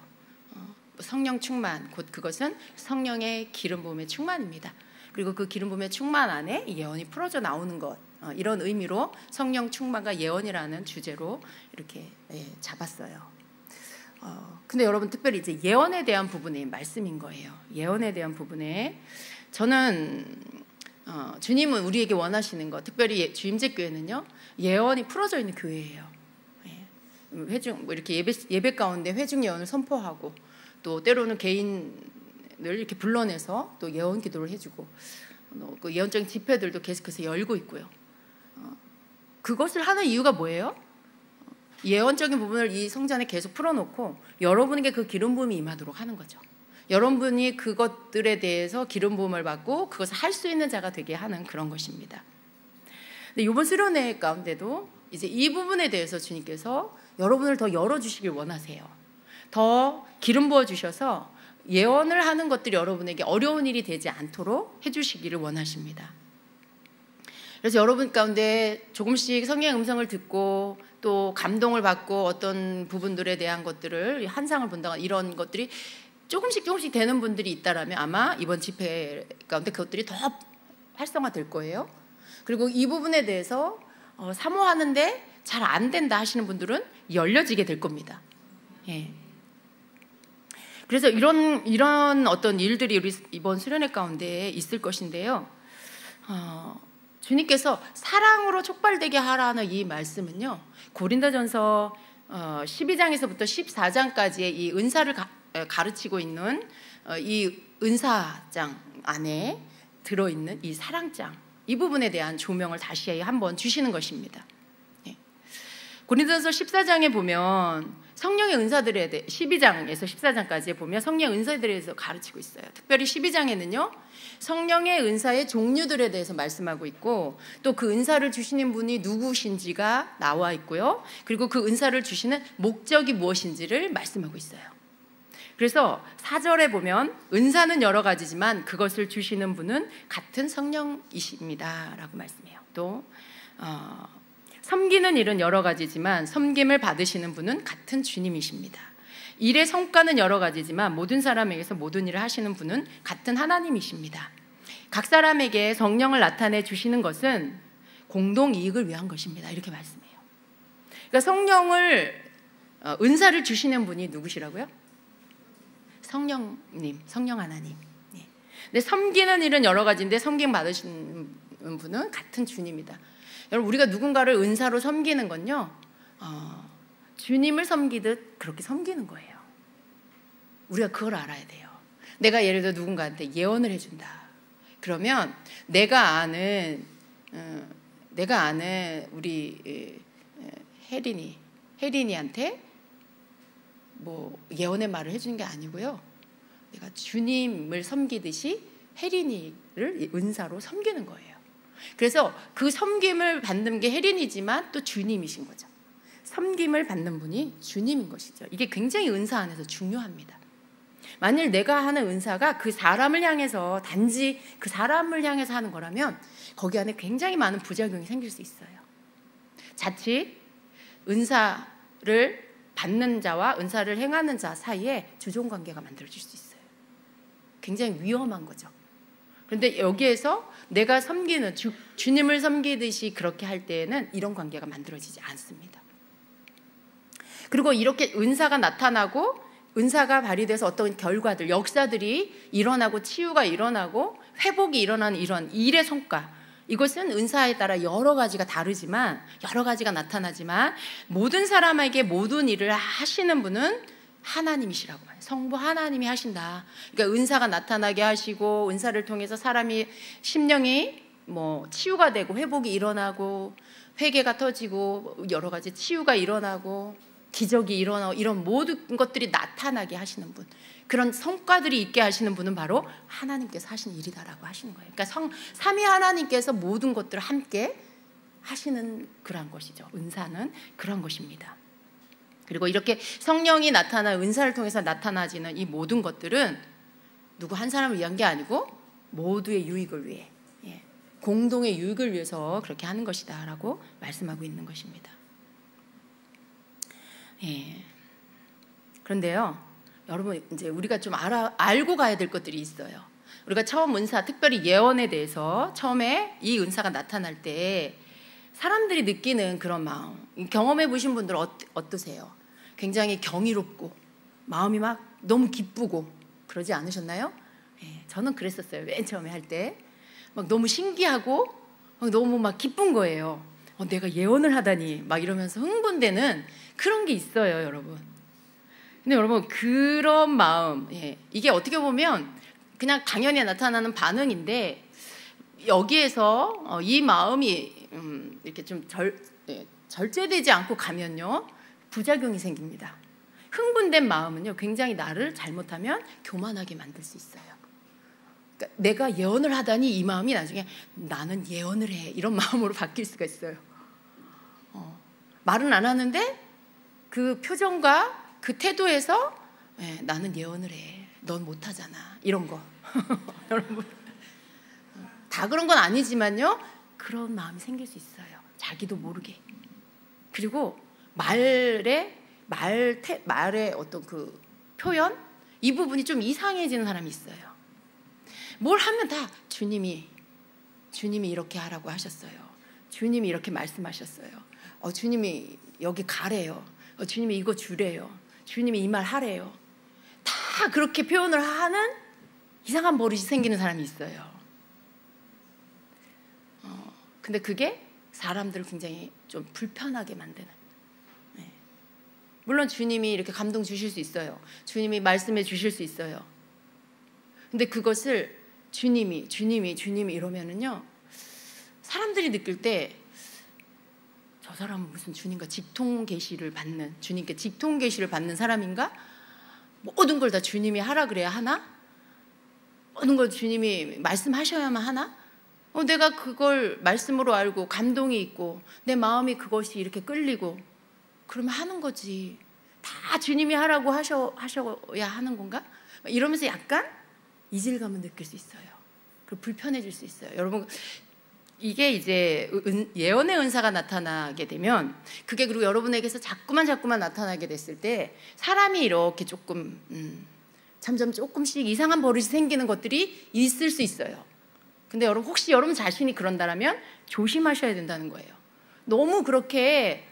성령 충만, 곧 그것은 성령의 기름 부음의 충만입니다. 그리고 그 기름 부음의 충만 안에 예언이 풀어져 나오는 것, 이런 의미로 성령 충만과 예언이라는 주제로 이렇게 잡았어요. 근데 여러분 특별히 이제 예언에 대한 부분의 말씀인 거예요. 예언에 대한 부분에 저는 주님은 우리에게 원하시는 것, 특별히 주임제 교회는요, 예언이 풀어져 있는 교회예요. 회중 이렇게 예배 가운데 회중 예언을 선포하고 또 때로는 개인을 이렇게 불러내서 또 예언 기도를 해주고 그 예언적인 집회들도 계속해서 열고 있고요. 그것을 하는 이유가 뭐예요? 예언적인 부분을 이 성전에 계속 풀어놓고 여러분에게 그 기름 부음이 임하도록 하는 거죠. 여러분이 그것들에 대해서 기름 부음을 받고 그것을 할 수 있는 자가 되게 하는 그런 것입니다. 근데 이번 수련회 가운데도 이제 이 부분에 대해서 주님께서 여러분을 더 열어주시길 원하세요. 더 기름 부어주셔서 예언을 하는 것들이 여러분에게 어려운 일이 되지 않도록 해주시기를 원하십니다. 그래서 여러분 가운데 조금씩 성령의 음성을 듣고 또 감동을 받고 어떤 부분들에 대한 것들을 환상을 본다거나 이런 것들이 조금씩 되는 분들이 있다라면 아마 이번 집회 가운데 그것들이 더 활성화될 거예요. 그리고 이 부분에 대해서 사모하는데 잘 안 된다 하시는 분들은 열려지게 될 겁니다. 예. 그래서 이런 어떤 일들이 우리 이번 수련회 가운데 있을 것인데요. 주님께서 사랑으로 촉발되게 하라는 이 말씀은요, 고린도전서 12장에서부터 14장까지의 이 은사를 가르치고 있는 이 은사장 안에 들어있는 이 사랑장, 이 부분에 대한 조명을 다시 한번 주시는 것입니다. 고린도전서 14장에 보면 성령의 은사들에 대해 12장에서 14장까지 보면 성령의 은사들에 대해서 가르치고 있어요. 특별히 12장에는요, 성령의 은사의 종류들에 대해서 말씀하고 있고 또 그 은사를 주시는 분이 누구신지가 나와 있고요. 그리고 그 은사를 주시는 목적이 무엇인지를 말씀하고 있어요. 그래서 4절에 보면 은사는 여러 가지지만 그것을 주시는 분은 같은 성령이십니다 라고 말씀해요. 또 섬기는 일은 여러 가지지만 섬김을 받으시는 분은 같은 주님이십니다. 일의 성과는 여러 가지지만 모든 사람에게서 모든 일을 하시는 분은 같은 하나님이십니다. 각 사람에게 성령을 나타내 주시는 것은 공동 이익을 위한 것입니다. 이렇게 말씀해요. 그러니까 성령을 은사를 주시는 분이 누구시라고요? 성령님, 성령 하나님. 근데 섬기는 일은 여러 가지인데 섬김 받으시는 분은 같은 주님이다. 여러분, 우리가 누군가를 은사로 섬기는 건요, 주님을 섬기듯 그렇게 섬기는 거예요. 우리가 그걸 알아야 돼요. 내가 예를 들어 누군가한테 예언을 해준다. 그러면 내가 아는 우리 혜린이한테 뭐 예언의 말을 해주는 게 아니고요. 내가 주님을 섬기듯이 혜린이를 은사로 섬기는 거예요. 그래서 그 섬김을 받는 게 혜린이지만 또 주님이신 거죠. 섬김을 받는 분이 주님인 것이죠. 이게 굉장히 은사 안에서 중요합니다. 만일 내가 하는 은사가 그 사람을 향해서 단지 그 사람을 향해서 하는 거라면 거기 안에 굉장히 많은 부작용이 생길 수 있어요. 자칫 은사를 받는 자와 은사를 행하는 자 사이에 주종관계가 만들어질 수 있어요. 굉장히 위험한 거죠. 그런데 여기에서 내가 섬기는 주님을 섬기듯이 그렇게 할 때에는 이런 관계가 만들어지지 않습니다. 그리고 이렇게 은사가 나타나고 은사가 발휘돼서 어떤 결과들, 역사들이 일어나고 치유가 일어나고 회복이 일어나는 이런 일의 성과, 이것은 은사에 따라 여러 가지가 다르지만 여러 가지가 나타나지만 모든 사람에게 모든 일을 하시는 분은 하나님이시라고 해요. 성부 하나님이 하신다. 그러니까 은사가 나타나게 하시고 은사를 통해서 사람이 심령이 뭐 치유가 되고 회복이 일어나고 회개가 터지고 여러 가지 치유가 일어나고 기적이 일어나고 이런 모든 것들이 나타나게 하시는 분, 그런 성과들이 있게 하시는 분은 바로 하나님께서 하시는 일이다라고 하시는 거예요. 그러니까 삼위 하나님께서 모든 것들을 함께 하시는 그런 것이죠. 은사는 그런 것입니다. 그리고 이렇게 성령이 나타나 은사를 통해서 나타나지는 이 모든 것들은 누구 한 사람을 위한 게 아니고 모두의 유익을 위해, 공동의 유익을 위해서 그렇게 하는 것이다 라고 말씀하고 있는 것입니다. 그런데요, 여러분, 이제 우리가 좀 알고 가야 될 것들이 있어요. 우리가 처음 은사, 특별히 예언에 대해서 처음에 이 은사가 나타날 때 사람들이 느끼는 그런 마음, 경험해 보신 분들 어떠세요? 굉장히 경이롭고 마음이 막 너무 기쁘고 그러지 않으셨나요? 저는 그랬었어요. 맨 처음에 할 때 막 너무 신기하고 막 너무 막 기쁜 거예요. 내가 예언을 하다니 막 이러면서 흥분되는 그런 게 있어요, 여러분. 근데 여러분, 그런 마음, 이게 어떻게 보면 그냥 당연히 나타나는 반응인데, 여기에서 이 마음이 이렇게 좀 절제되지 않고 가면요, 부작용이 생깁니다. 흥분된 마음은요, 굉장히 나를 잘못하면 교만하게 만들 수 있어요. 그러니까 내가 예언을 하다니 이 마음이 나중에 나는 예언을 해, 이런 마음으로 바뀔 수가 있어요. 말은 안 하는데 그 표정과 그 태도에서 나는 예언을 해, 넌 못하잖아, 이런 거. 여러분, 다 그런 건 아니지만요, 그런 마음이 생길 수 있어요. 자기도 모르게. 그리고 말의 어떤 그 표현, 이 부분이 좀 이상해지는 사람이 있어요. 뭘 하면 다 주님이 이렇게 하라고 하셨어요. 주님이 이렇게 말씀하셨어요. 주님이 여기 가래요. 주님이 이거 주래요. 주님이 이 말 하래요. 다 그렇게 표현을 하는 이상한 버릇이 생기는 사람이 있어요. 근데 그게 사람들을 굉장히 좀 불편하게 만드는. 물론 주님이 이렇게 감동 주실 수 있어요. 주님이 말씀해 주실 수 있어요. 근데 그것을 주님이 이러면은요, 사람들이 느낄 때 저 사람은 무슨 주님과 직통 계시를 받는, 주님께 직통 계시를 받는 사람인가? 모든 걸 다 주님이 하라 그래야 하나? 모든 걸 주님이 말씀하셔야만 하나? 내가 그걸 말씀으로 알고 감동이 있고 내 마음이 그것이 이렇게 끌리고 그러면 하는 거지. 다 주님이 하라고 하셔야 하는 건가? 이러면서 약간 이질감을 느낄 수 있어요. 그리고 불편해질 수 있어요. 여러분, 이게 이제 예언의 은사가 나타나게 되면, 그게 그리고 여러분에게서 자꾸만 나타나게 됐을 때 사람이 이렇게 조금 점점 조금씩 이상한 버릇이 생기는 것들이 있을 수 있어요. 근데 여러분, 혹시 여러분 자신이 그런다면 조심하셔야 된다는 거예요. 너무 그렇게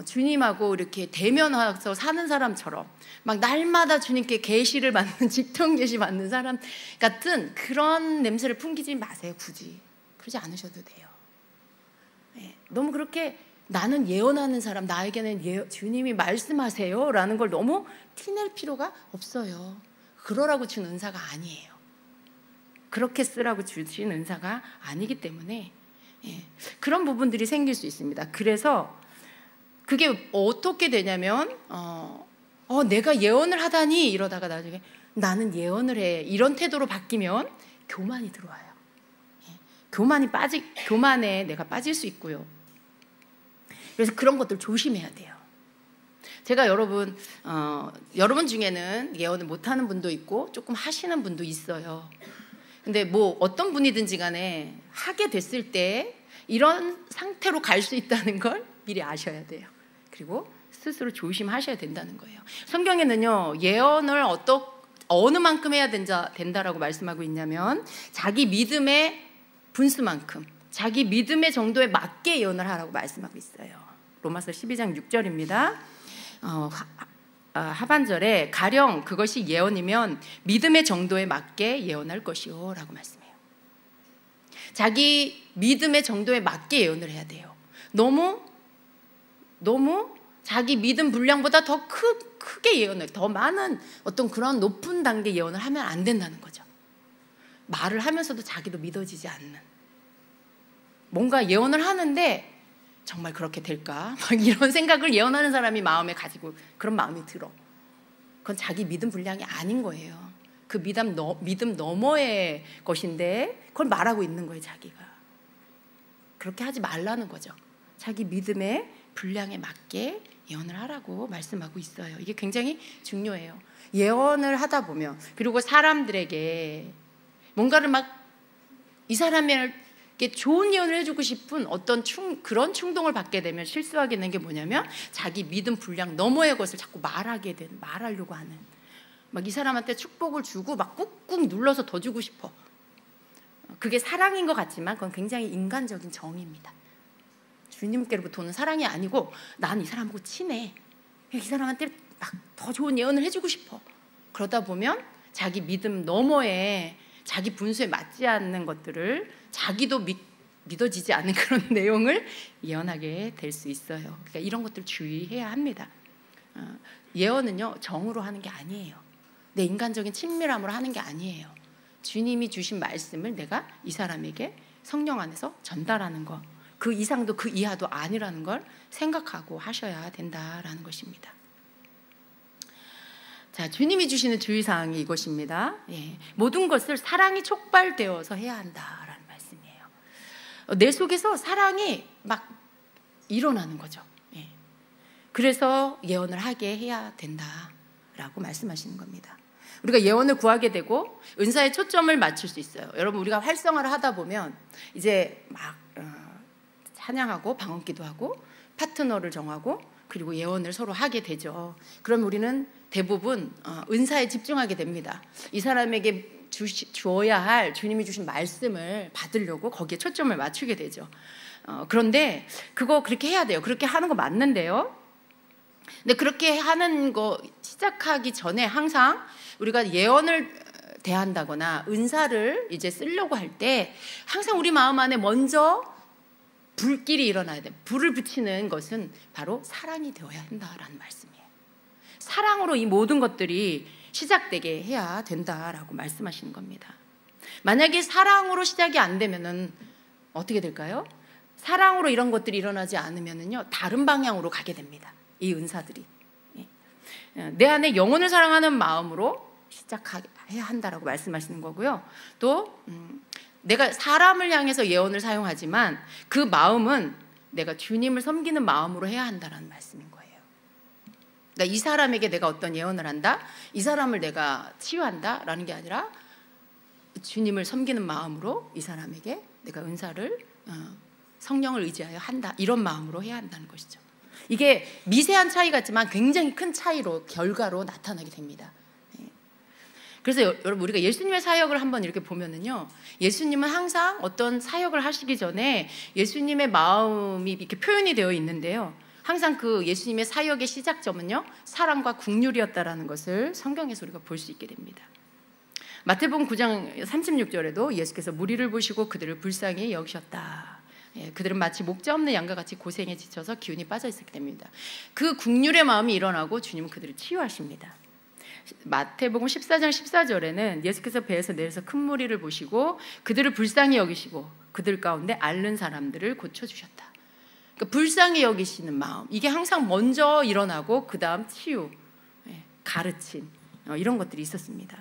주님하고 이렇게 대면해서 사는 사람처럼 막 날마다 주님께 계시를 받는, 직통 계시 받는 사람 같은 그런 냄새를 풍기지 마세요. 굳이 그러지 않으셔도 돼요. 너무 그렇게 나는 예언하는 사람, 나에게는 주님이 말씀하세요 라는 걸 너무 티낼 필요가 없어요. 그러라고 준 은사가 아니에요. 그렇게 쓰라고 주신 은사가 아니기 때문에 그런 부분들이 생길 수 있습니다. 그래서 그게 어떻게 되냐면 내가 예언을 하다니 이러다가 나중에 나는 예언을 해, 이런 태도로 바뀌면 교만이 들어와요. 교만에 내가 빠질 수 있고요. 그래서 그런 것들 조심해야 돼요. 제가 여러분 중에는 예언을 못하는 분도 있고 조금 하시는 분도 있어요. 근데 뭐 어떤 분이든지 간에 하게 됐을 때 이런 상태로 갈 수 있다는 걸 미리 아셔야 돼요. 그리고 스스로 조심하셔야 된다는 거예요. 성경에는요, 예언을 어느 만큼 해야 된다라고 말씀하고 있냐면 자기 믿음의 분수만큼, 자기 믿음의 정도에 맞게 예언을 하라고 말씀하고 있어요. 로마서 12장 6절입니다. 하반절에 가령 그것이 예언이면 믿음의 정도에 맞게 예언할 것이요 라고 말씀해요. 자기 믿음의 정도에 맞게 예언을 해야 돼요. 너무 자기 믿음 분량보다 더 크게 예언을, 더 많은 어떤 그런 높은 단계 예언을 하면 안 된다는 거죠. 말을 하면서도 자기도 믿어지지 않는, 뭔가 예언을 하는데 정말 그렇게 될까? 막 이런 생각을 예언하는 사람이 마음에 가지고 그런 마음이 들어. 그건 자기 믿음 분량이 아닌 거예요. 그 믿음 너머의 것인데 그걸 말하고 있는 거예요, 자기가. 그렇게 하지 말라는 거죠. 자기 믿음의 분량에 맞게 예언을 하라고 말씀하고 있어요. 이게 굉장히 중요해요. 예언을 하다 보면, 그리고 사람들에게 뭔가를 막 이 사람에게 좋은 예언을 해주고 싶은 어떤 그런 충동을 받게 되면 실수하게 되는 게 뭐냐면 자기 믿음 분량 너머의 것을 자꾸 말하려고 하는, 막 이 사람한테 축복을 주고 막 꾹꾹 눌러서 더 주고 싶어. 그게 사랑인 것 같지만 그건 굉장히 인간적인 정입니다. 주님께로부터 오는 사랑이 아니고 난 이 사람하고 친해, 이 사람한테 막 더 좋은 예언을 해주고 싶어. 그러다 보면 자기 믿음 너머에 자기 분수에 맞지 않는 것들을, 자기도 믿어지지 않는 그런 내용을 예언하게 될 수 있어요. 그러니까 이런 것들 주의해야 합니다. 예언은요, 정으로 하는 게 아니에요. 내 인간적인 친밀함으로 하는 게 아니에요. 주님이 주신 말씀을 내가 이 사람에게 성령 안에서 전달하는 것, 그 이상도 그 이하도 아니라는 걸 생각하고 하셔야 된다라는 것입니다. 자, 주님이 주시는 주의사항이 이것입니다. 모든 것을 사랑이 촉발되어서 해야 한다라는 말씀이에요. 내 속에서 사랑이 막 일어나는 거죠. 그래서 예언을 하게 해야 된다라고 말씀하시는 겁니다. 우리가 예언을 구하게 되고 은사에 초점을 맞출 수 있어요. 여러분, 우리가 활성화를 하다 보면 이제 막 찬양하고 방언기도 하고 파트너를 정하고 그리고 예언을 서로 하게 되죠. 그럼 우리는 대부분 은사에 집중하게 됩니다. 이 사람에게 주어야 할 주님이 주신 말씀을 받으려고 거기에 초점을 맞추게 되죠. 그런데 그거 그렇게 해야 돼요. 그렇게 하는 거 맞는데요. 근데 그렇게 하는 거 시작하기 전에 항상 우리가 예언을 대한다거나 은사를 이제 쓰려고 할 때 항상 우리 마음 안에 먼저 불길이 일어나야 돼. 불을 붙이는 것은 바로 사랑이 되어야 한다라는 말씀이에요. 사랑으로 이 모든 것들이 시작되게 해야 된다라고 말씀하시는 겁니다. 만약에 사랑으로 시작이 안 되면은 어떻게 될까요? 사랑으로 이런 것들이 일어나지 않으면은요, 다른 방향으로 가게 됩니다. 이 은사들이. 내 안에 영혼을 사랑하는 마음으로 시작해야 한다라고 말씀하시는 거고요. 또 내가 사람을 향해서 예언을 사용하지만 그 마음은 내가 주님을 섬기는 마음으로 해야 한다는 말씀인 거예요. 그러니까 이 사람에게 내가 어떤 예언을 한다, 이 사람을 내가 치유한다라는 게 아니라 주님을 섬기는 마음으로 이 사람에게 내가 은사를 성령을 의지하여 한다, 이런 마음으로 해야 한다는 것이죠. 이게 미세한 차이 같지만 굉장히 큰 차이로 결과로 나타나게 됩니다. 그래서 여러분, 우리가 예수님의 사역을 한번 이렇게 보면은요, 예수님은 항상 어떤 사역을 하시기 전에 예수님의 마음이 이렇게 표현이 되어 있는데요, 항상 그 예수님의 사역의 시작점은요, 사랑과 긍휼이었다라는 것을 성경에서 우리가 볼 수 있게 됩니다. 마태복음 9장 36절에도 예수께서 무리를 보시고 그들을 불쌍히 여기셨다. 그들은 마치 목자 없는 양과 같이 고생에 지쳐서 기운이 빠져 있었기 때문입니다. 그 긍휼의 마음이 일어나고 주님은 그들을 치유하십니다. 마태복음 14장 14절에는 예수께서 배에서 내려서 큰 무리를 보시고 그들을 불쌍히 여기시고 그들 가운데 앓는 사람들을 고쳐주셨다. 그러니까 불쌍히 여기시는 마음, 이게 항상 먼저 일어나고 그 다음 치유, 가르침, 이런 것들이 있었습니다.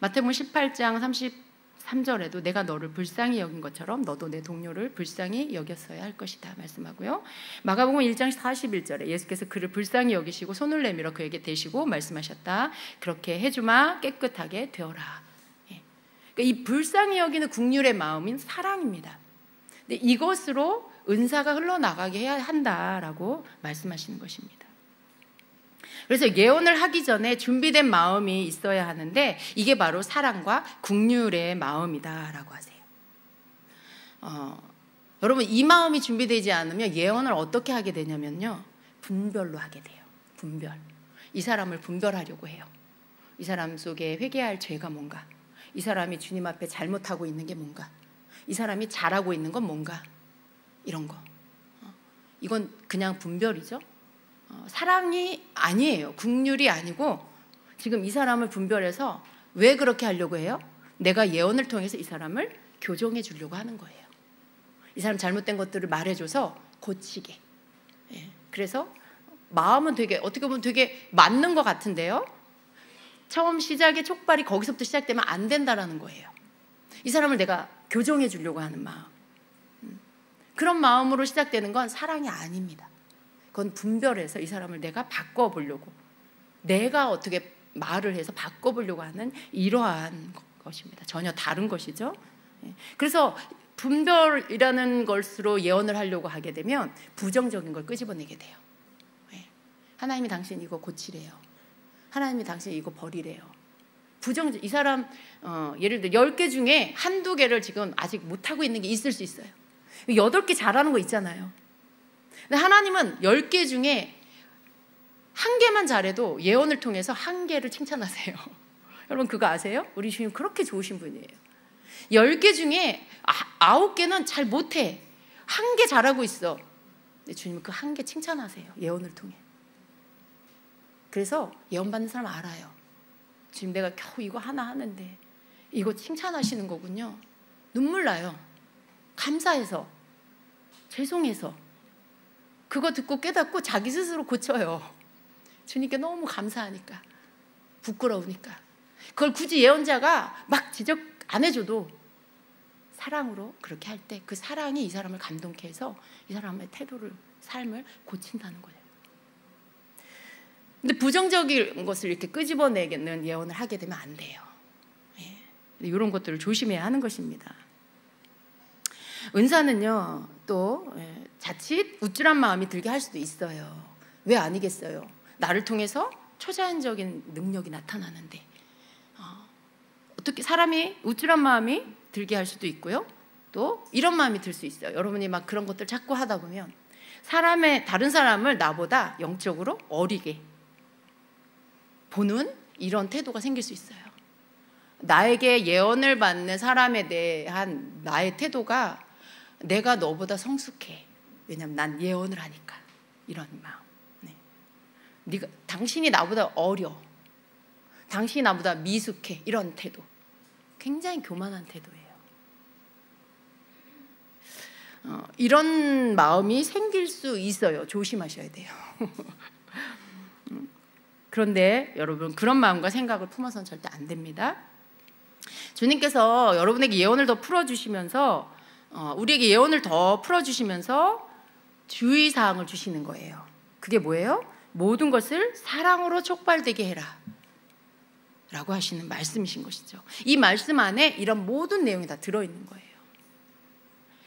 마태복음 18장 33절에도 내가 너를 불쌍히 여긴 것처럼 너도 내 동료를 불쌍히 여겼어야 할 것이다 말씀하고요. 마가복음 1장 41절에 예수께서 그를 불쌍히 여기시고 손을 내밀어 그에게 대시고 말씀하셨다. 그렇게 해주마 깨끗하게 되어라. 그러니까 이 불쌍히 여기는 긍휼의 마음인 사랑입니다. 근데 이것으로 은사가 흘러나가게 해야 한다라고 말씀하시는 것입니다. 그래서 예언을 하기 전에 준비된 마음이 있어야 하는데 이게 바로 사랑과 긍휼의 마음이다라고 하세요. 여러분, 이 마음이 준비되지 않으면 예언을 어떻게 하게 되냐면요, 분별로 하게 돼요. 분별. 이 사람을 분별하려고 해요. 이 사람 속에 회개할 죄가 뭔가, 이 사람이 주님 앞에 잘못하고 있는 게 뭔가, 이 사람이 잘하고 있는 건 뭔가, 이런 거. 이건 그냥 분별이죠. 사랑이 아니에요. 긍휼이 아니고 지금 이 사람을 분별해서 왜 그렇게 하려고 해요? 내가 예언을 통해서 이 사람을 교정해 주려고 하는 거예요. 이 사람 잘못된 것들을 말해줘서 고치게. 그래서 마음은 되게, 어떻게 보면 되게 맞는 것 같은데요, 처음 시작의 촉발이 거기서부터 시작되면 안 된다라는 거예요. 이 사람을 내가 교정해 주려고 하는 마음, 그런 마음으로 시작되는 건 사랑이 아닙니다. 그건 분별해서 이 사람을 내가 바꿔보려고, 내가 어떻게 말을 해서 바꿔보려고 하는 이러한 것입니다. 전혀 다른 것이죠. 그래서 분별이라는 것으로 예언을 하려고 하게 되면 부정적인 걸 끄집어내게 돼요. 하나님이 당신 이거 고치래요. 하나님이 당신 이거 버리래요. 부정적, 이 사람 예를 들어 10개 중에 한두 개를 지금 아직 못하고 있는 게 있을 수 있어요. 8개 잘하는 거 있잖아요. 근데 하나님은 10개 중에 1개만 잘해도 예언을 통해서 1개를 칭찬하세요. 여러분 그거 아세요? 우리 주님 그렇게 좋으신 분이에요. 10개 중에 9개는 잘 못해. 1개 잘하고 있어. 근데 주님은 그 1개 칭찬하세요. 예언을 통해. 그래서 예언 받는 사람 알아요. 지금 내가 겨우 이거 하나 하는데 이거 칭찬하시는 거군요. 눈물 나요. 감사해서, 죄송해서. 그거 듣고 깨닫고 자기 스스로 고쳐요. 주님께 너무 감사하니까, 부끄러우니까. 그걸 굳이 예언자가 막 지적 안 해줘도 사랑으로 그렇게 할 때 그 사랑이 이 사람을 감동케 해서 이 사람의 태도를, 삶을 고친다는 거예요. 근데 부정적인 것을 이렇게 끄집어내는 예언을 하게 되면 안 돼요. 이런 것들을 조심해야 하는 것입니다. 은사는요, 또 자칫 우쭐한 마음이 들게 할 수도 있어요. 왜 아니겠어요? 나를 통해서 초자연적인 능력이 나타나는데 어떻게 사람이 우쭐한 마음이 들게 할 수도 있고요. 또 이런 마음이 들 수 있어요. 여러분이 막 그런 것들 자꾸 하다 보면 다른 사람을 나보다 영적으로 어리게 보는 이런 태도가 생길 수 있어요. 나에게 예언을 받는 사람에 대한 나의 태도가 내가 너보다 성숙해. 왜냐하면 난 예언을 하니까. 이런 마음. 당신이 나보다 어려. 당신이 나보다 미숙해. 이런 태도. 굉장히 교만한 태도예요. 이런 마음이 생길 수 있어요. 조심하셔야 돼요. 그런데 여러분 그런 마음과 생각을 품어서는 절대 안 됩니다. 주님께서 여러분에게 예언을 더 풀어주시면서 우리에게 예언을 더 풀어주시면서 주의사항을 주시는 거예요. 그게 뭐예요? 모든 것을 사랑으로 촉발되게 해라 라고 하시는 말씀이신 것이죠. 이 말씀 안에 이런 모든 내용이 다 들어있는 거예요.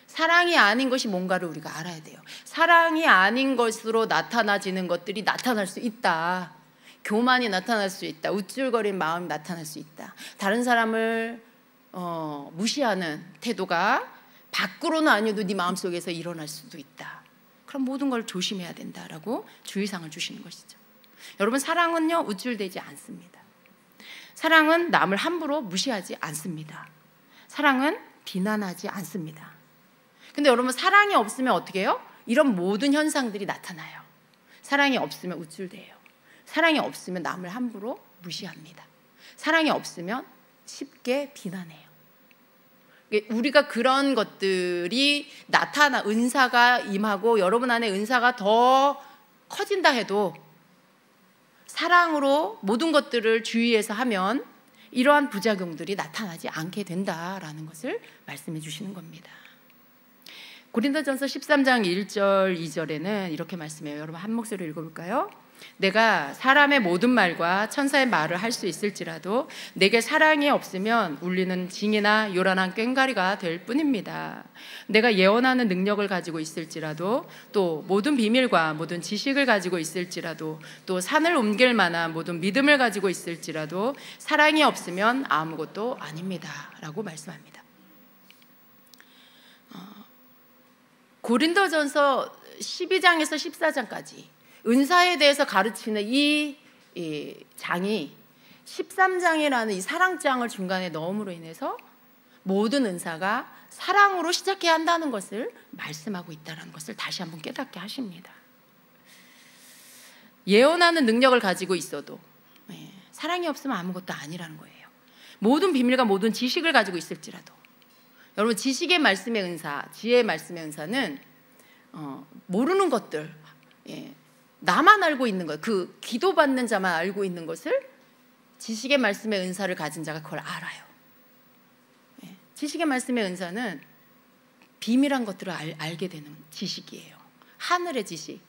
사랑이 아닌 것이 뭔가를 우리가 알아야 돼요. 사랑이 아닌 것으로 나타나지는 것들이 나타날 수 있다. 교만이 나타날 수 있다. 우쭐거리는 마음이 나타날 수 있다. 다른 사람을 무시하는 태도가 밖으로는 아니어도 네 마음속에서 일어날 수도 있다. 그럼 모든 걸 조심해야 된다라고 주의사항을 주시는 것이죠. 여러분 사랑은요 우쭐대지 않습니다. 사랑은 남을 함부로 무시하지 않습니다. 사랑은 비난하지 않습니다. 근데 여러분 사랑이 없으면 어떻게 해요? 이런 모든 현상들이 나타나요. 사랑이 없으면 우쭐대요. 사랑이 없으면 남을 함부로 무시합니다. 사랑이 없으면 쉽게 비난해요. 우리가 그런 것들이 은사가 임하고 여러분 안에 은사가 더 커진다 해도 사랑으로 모든 것들을 주의해서 하면 이러한 부작용들이 나타나지 않게 된다라는 것을 말씀해 주시는 겁니다. 고린도전서 13장 1절 2절에는 이렇게 말씀해요. 여러분 한 목소리로 읽어볼까요? 내가 사람의 모든 말과 천사의 말을 할 수 있을지라도 내게 사랑이 없으면 울리는 징이나 요란한 꽹과리가 될 뿐입니다. 내가 예언하는 능력을 가지고 있을지라도 또 모든 비밀과 모든 지식을 가지고 있을지라도 또 산을 옮길 만한 모든 믿음을 가지고 있을지라도 사랑이 없으면 아무것도 아닙니다 라고 말씀합니다. 고린도전서 12장에서 14장까지 은사에 대해서 가르치는 이 장이 13장이라는 이 사랑장을 중간에 넣음으로 인해서 모든 은사가 사랑으로 시작해야 한다는 것을 말씀하고 있다는 것을 다시 한번 깨닫게 하십니다. 예언하는 능력을 가지고 있어도 사랑이 없으면 아무것도 아니라는 거예요. 모든 비밀과 모든 지식을 가지고 있을지라도 여러분 지식의 말씀의 은사, 지혜의 말씀의 은사는 모르는 것들 나만 알고 있는 것, 그 기도받는 자만 알고 있는 것을 지식의 말씀의 은사를 가진 자가 그걸 알아요. 지식의 말씀의 은사는 비밀한 것들을 알게 되는 지식이에요. 하늘의 지식,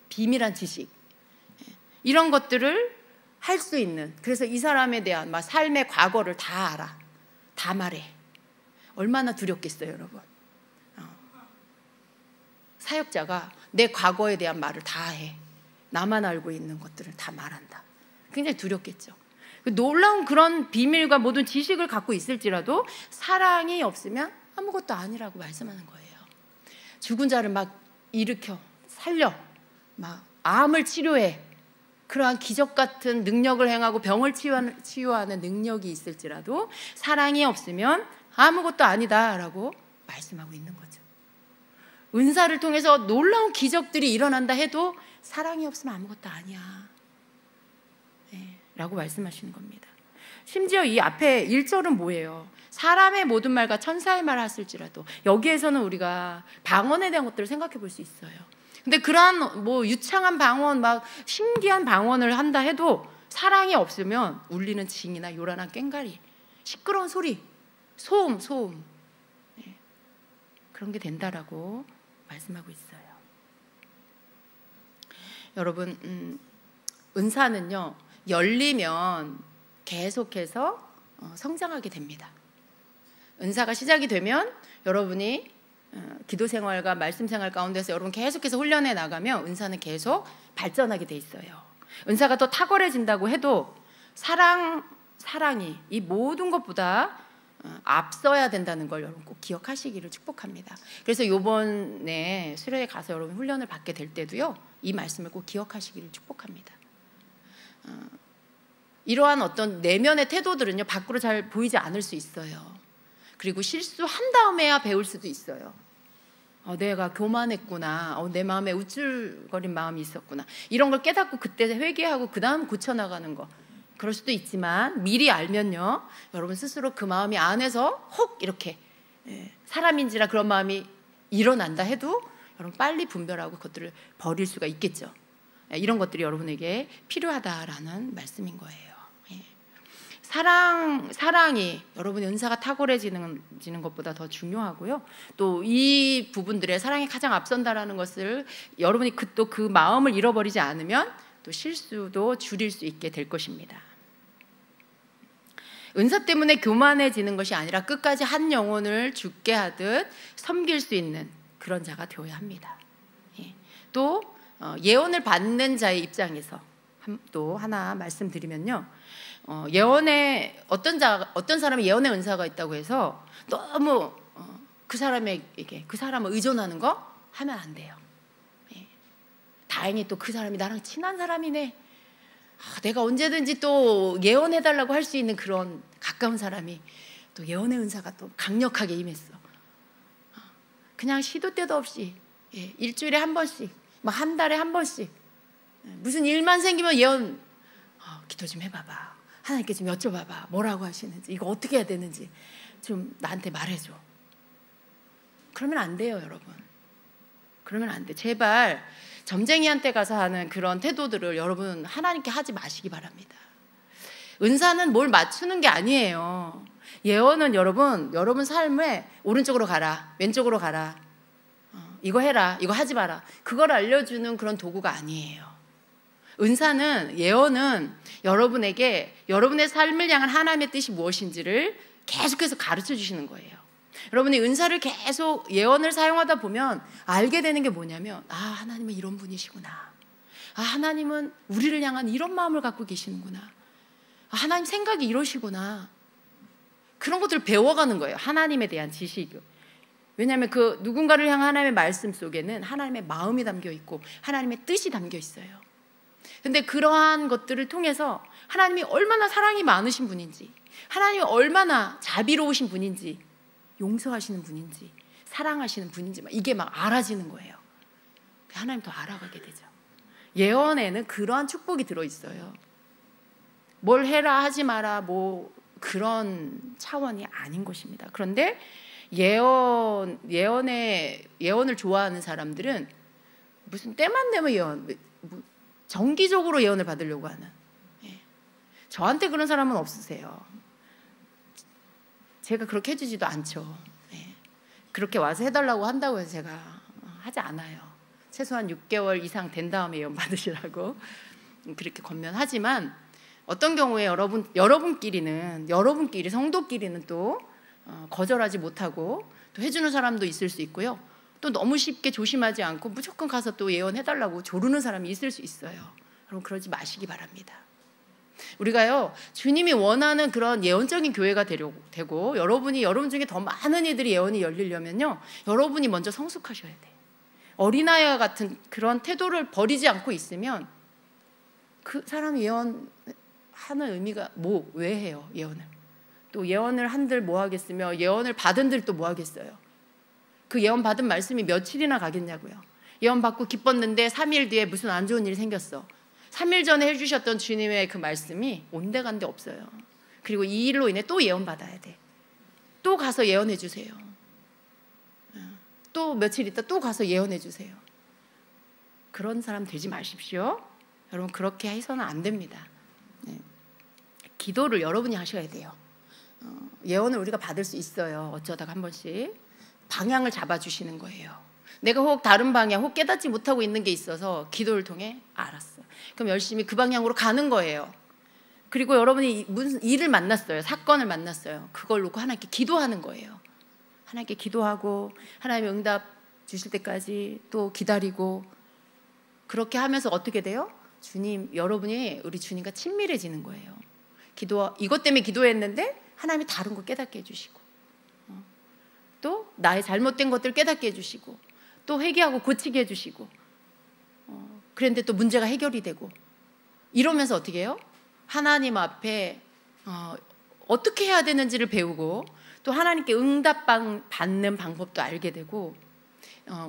비밀한 지식, 이런 것들을 할 수 있는, 그래서 이 사람에 대한 삶의 과거를 다 알아, 다 말해. 얼마나 두렵겠어요, 여러분. 사역자가 내 과거에 대한 말을 다 해. 나만 알고 있는 것들을 다 말한다. 굉장히 두렵겠죠. 놀라운 그런 비밀과 모든 지식을 갖고 있을지라도 사랑이 없으면 아무것도 아니라고 말씀하는 거예요. 죽은 자를 막 일으켜 살려, 막 암을 치료해, 그러한 기적 같은 능력을 행하고 병을 치유하는 능력이 있을지라도 사랑이 없으면 아무것도 아니다라고 말씀하고 있는 거죠. 은사를 통해서 놀라운 기적들이 일어난다 해도 사랑이 없으면 아무것도 아니야, 네, 라고 말씀하시는 겁니다. 심지어 이 앞에 1절은 뭐예요? 사람의 모든 말과 천사의 말을 했을지라도, 여기에서는 우리가 방언에 대한 것들을 생각해 볼 수 있어요. 근데 그러한 뭐 유창한 방언, 막 신기한 방언을 한다 해도 사랑이 없으면 울리는 징이나 요란한 꽹과리, 시끄러운 소리, 소음, 네, 그런 게 된다라고 말씀하고 있어요. 여러분, 은사는요, 열리면 계속해서 성장하게 됩니다. 은사가 시작이 되면 여러분이 기도 생활과 말씀 생활 가운데서 여러분 계속해서 훈련해 나가면 은사는 계속 발전하게 돼 있어요. 은사가 더 탁월해진다고 해도 사랑이 이 모든 것보다 앞서야 된다는 걸 여러분 꼭 기억하시기를 축복합니다. 그래서 이번에 수련회 가서 여러분 훈련을 받게 될 때도요, 이 말씀을 꼭 기억하시기를 축복합니다. 이러한 어떤 내면의 태도들은요, 밖으로 잘 보이지 않을 수 있어요. 그리고 실수한 다음에야 배울 수도 있어요. 내가 교만했구나, 내 마음에 우쭐거린 마음이 있었구나, 이런 걸 깨닫고 그때 회개하고 그 다음 고쳐나가는 거, 그럴 수도 있지만 미리 알면요, 여러분 스스로 그 마음이 안에서 혹 이렇게 사람인지라 그런 마음이 일어난다 해도 여러분 빨리 분별하고 그것들을 버릴 수가 있겠죠. 이런 것들이 여러분에게 필요하다라는 말씀인 거예요. 사랑이 여러분의 은사가 탁월해지는 것보다 더 중요하고요. 또 이 부분들의 사랑이 가장 앞선다라는 것을 여러분이 또 그 마음을 잃어버리지 않으면 또 실수도 줄일 수 있게 될 것입니다. 은사 때문에 교만해지는 것이 아니라 끝까지 한 영혼을 죽게 하듯 섬길 수 있는 그런 자가 되어야 합니다. 또 예언을 받는 자의 입장에서 또 하나 말씀드리면요, 예언에 어떤 사람이 예언의 은사가 있다고 해서 너무 그 사람에게 그 사람을 의존하는 거 하면 안 돼요. 다행히 또 그 사람이 나랑 친한 사람이네, 내가 언제든지 또 예언해달라고 할 수 있는 그런 가까운 사람이 또 예언의 은사가 또 강력하게 임했어. 그냥 시도 때도 없이 일주일에 한 번씩, 막 한 달에 한 번씩, 무슨 일만 생기면 예언, 기도 좀 해봐봐, 하나님께 좀 여쭤봐봐, 뭐라고 하시는지, 이거 어떻게 해야 되는지 좀 나한테 말해줘. 그러면 안 돼요, 여러분. 그러면 안 돼. 제발 점쟁이한테 가서 하는 그런 태도들을 여러분 하나님께 하지 마시기 바랍니다. 은사는 뭘 맞추는 게 아니에요. 예언은 여러분 삶에 오른쪽으로 가라, 왼쪽으로 가라, 이거 해라, 이거 하지 마라, 그걸 알려주는 그런 도구가 아니에요. 은사는, 예언은 여러분에게 여러분의 삶을 향한 하나님의 뜻이 무엇인지를 계속해서 가르쳐 주시는 거예요. 여러분이 은사를 계속 예언을 사용하다 보면 알게 되는 게 뭐냐면, 하나님은 이런 분이시구나, 하나님은 우리를 향한 이런 마음을 갖고 계시는구나, 하나님 생각이 이러시구나, 그런 것들을 배워가는 거예요. 하나님에 대한 지식. 왜냐하면 그 누군가를 향한 하나님의 말씀 속에는 하나님의 마음이 담겨 있고 하나님의 뜻이 담겨 있어요. 근데 그러한 것들을 통해서 하나님이 얼마나 사랑이 많으신 분인지, 하나님이 얼마나 자비로우신 분인지, 용서하시는 분인지, 사랑하시는 분인지 이게 막 알아지는 거예요. 하나님 더 알아가게 되죠. 예언에는 그러한 축복이 들어있어요. 뭘 해라 하지 마라 뭐 그런 차원이 아닌 것입니다. 그런데 예언을 좋아하는 사람들은 무슨 때만 되면 예언, 정기적으로 예언을 받으려고 하는, 저한테 그런 사람은 없으세요. 제가 그렇게 해주지도 않죠. 그렇게 와서 해달라고 한다고 해서 제가 하지 않아요. 최소한 6개월 이상 된 다음에 예언 받으시라고 그렇게 권면하지만, 어떤 경우에 여러분끼리 성도끼리는 또 거절하지 못하고 또 해주는 사람도 있을 수 있고요. 또 너무 쉽게 조심하지 않고 무조건 가서 또 예언해달라고 조르는 사람이 있을 수 있어요. 여러분 그러지 마시기 바랍니다. 우리가요 주님이 원하는 그런 예언적인 교회가 되고 여러분 중에 더 많은 이들이 예언이 열리려면요 여러분이 먼저 성숙하셔야 돼. 어린아이와 같은 그런 태도를 버리지 않고 있으면 그 사람이 예언하는 의미가 왜 해요? 예언을 또 예언을 한들 뭐 하겠으며 예언을 받은들 또 뭐 하겠어요? 그 예언 받은 말씀이 며칠이나 가겠냐고요. 예언 받고 기뻤는데 3일 뒤에 무슨 안 좋은 일이 생겼어. 3일 전에 해주셨던 주님의 그 말씀이 온데간데 없어요. 그리고 이 일로 인해 또 예언 받아야 돼. 또 가서 예언해 주세요. 또 며칠 있다 또 가서 예언해 주세요. 그런 사람 되지 마십시오. 여러분 그렇게 해서는 안 됩니다. 기도를 여러분이 하셔야 돼요. 예언을 우리가 받을 수 있어요. 어쩌다가 한 번씩 방향을 잡아주시는 거예요. 내가 혹 다른 방향, 혹 깨닫지 못하고 있는 게 있어서 기도를 통해 알았어. 그럼 열심히 그 방향으로 가는 거예요. 그리고 여러분이 무슨 일을 만났어요. 사건을 만났어요. 그걸 놓고 하나님께 기도하는 거예요. 하나님께 기도하고 하나님의 응답 주실 때까지 또 기다리고 그렇게 하면서 어떻게 돼요? 여러분이 우리 주님과 친밀해지는 거예요. 이것 때문에 기도했는데 하나님이 다른 거 깨닫게 해주시고 또 나의 잘못된 것들을 깨닫게 해주시고 또 회개하고 고치게 해주시고 그런데 또 문제가 해결이 되고 이러면서 어떻게 해요? 하나님 앞에 어떻게 해야 되는지를 배우고 또 하나님께 응답 받는 방법도 알게 되고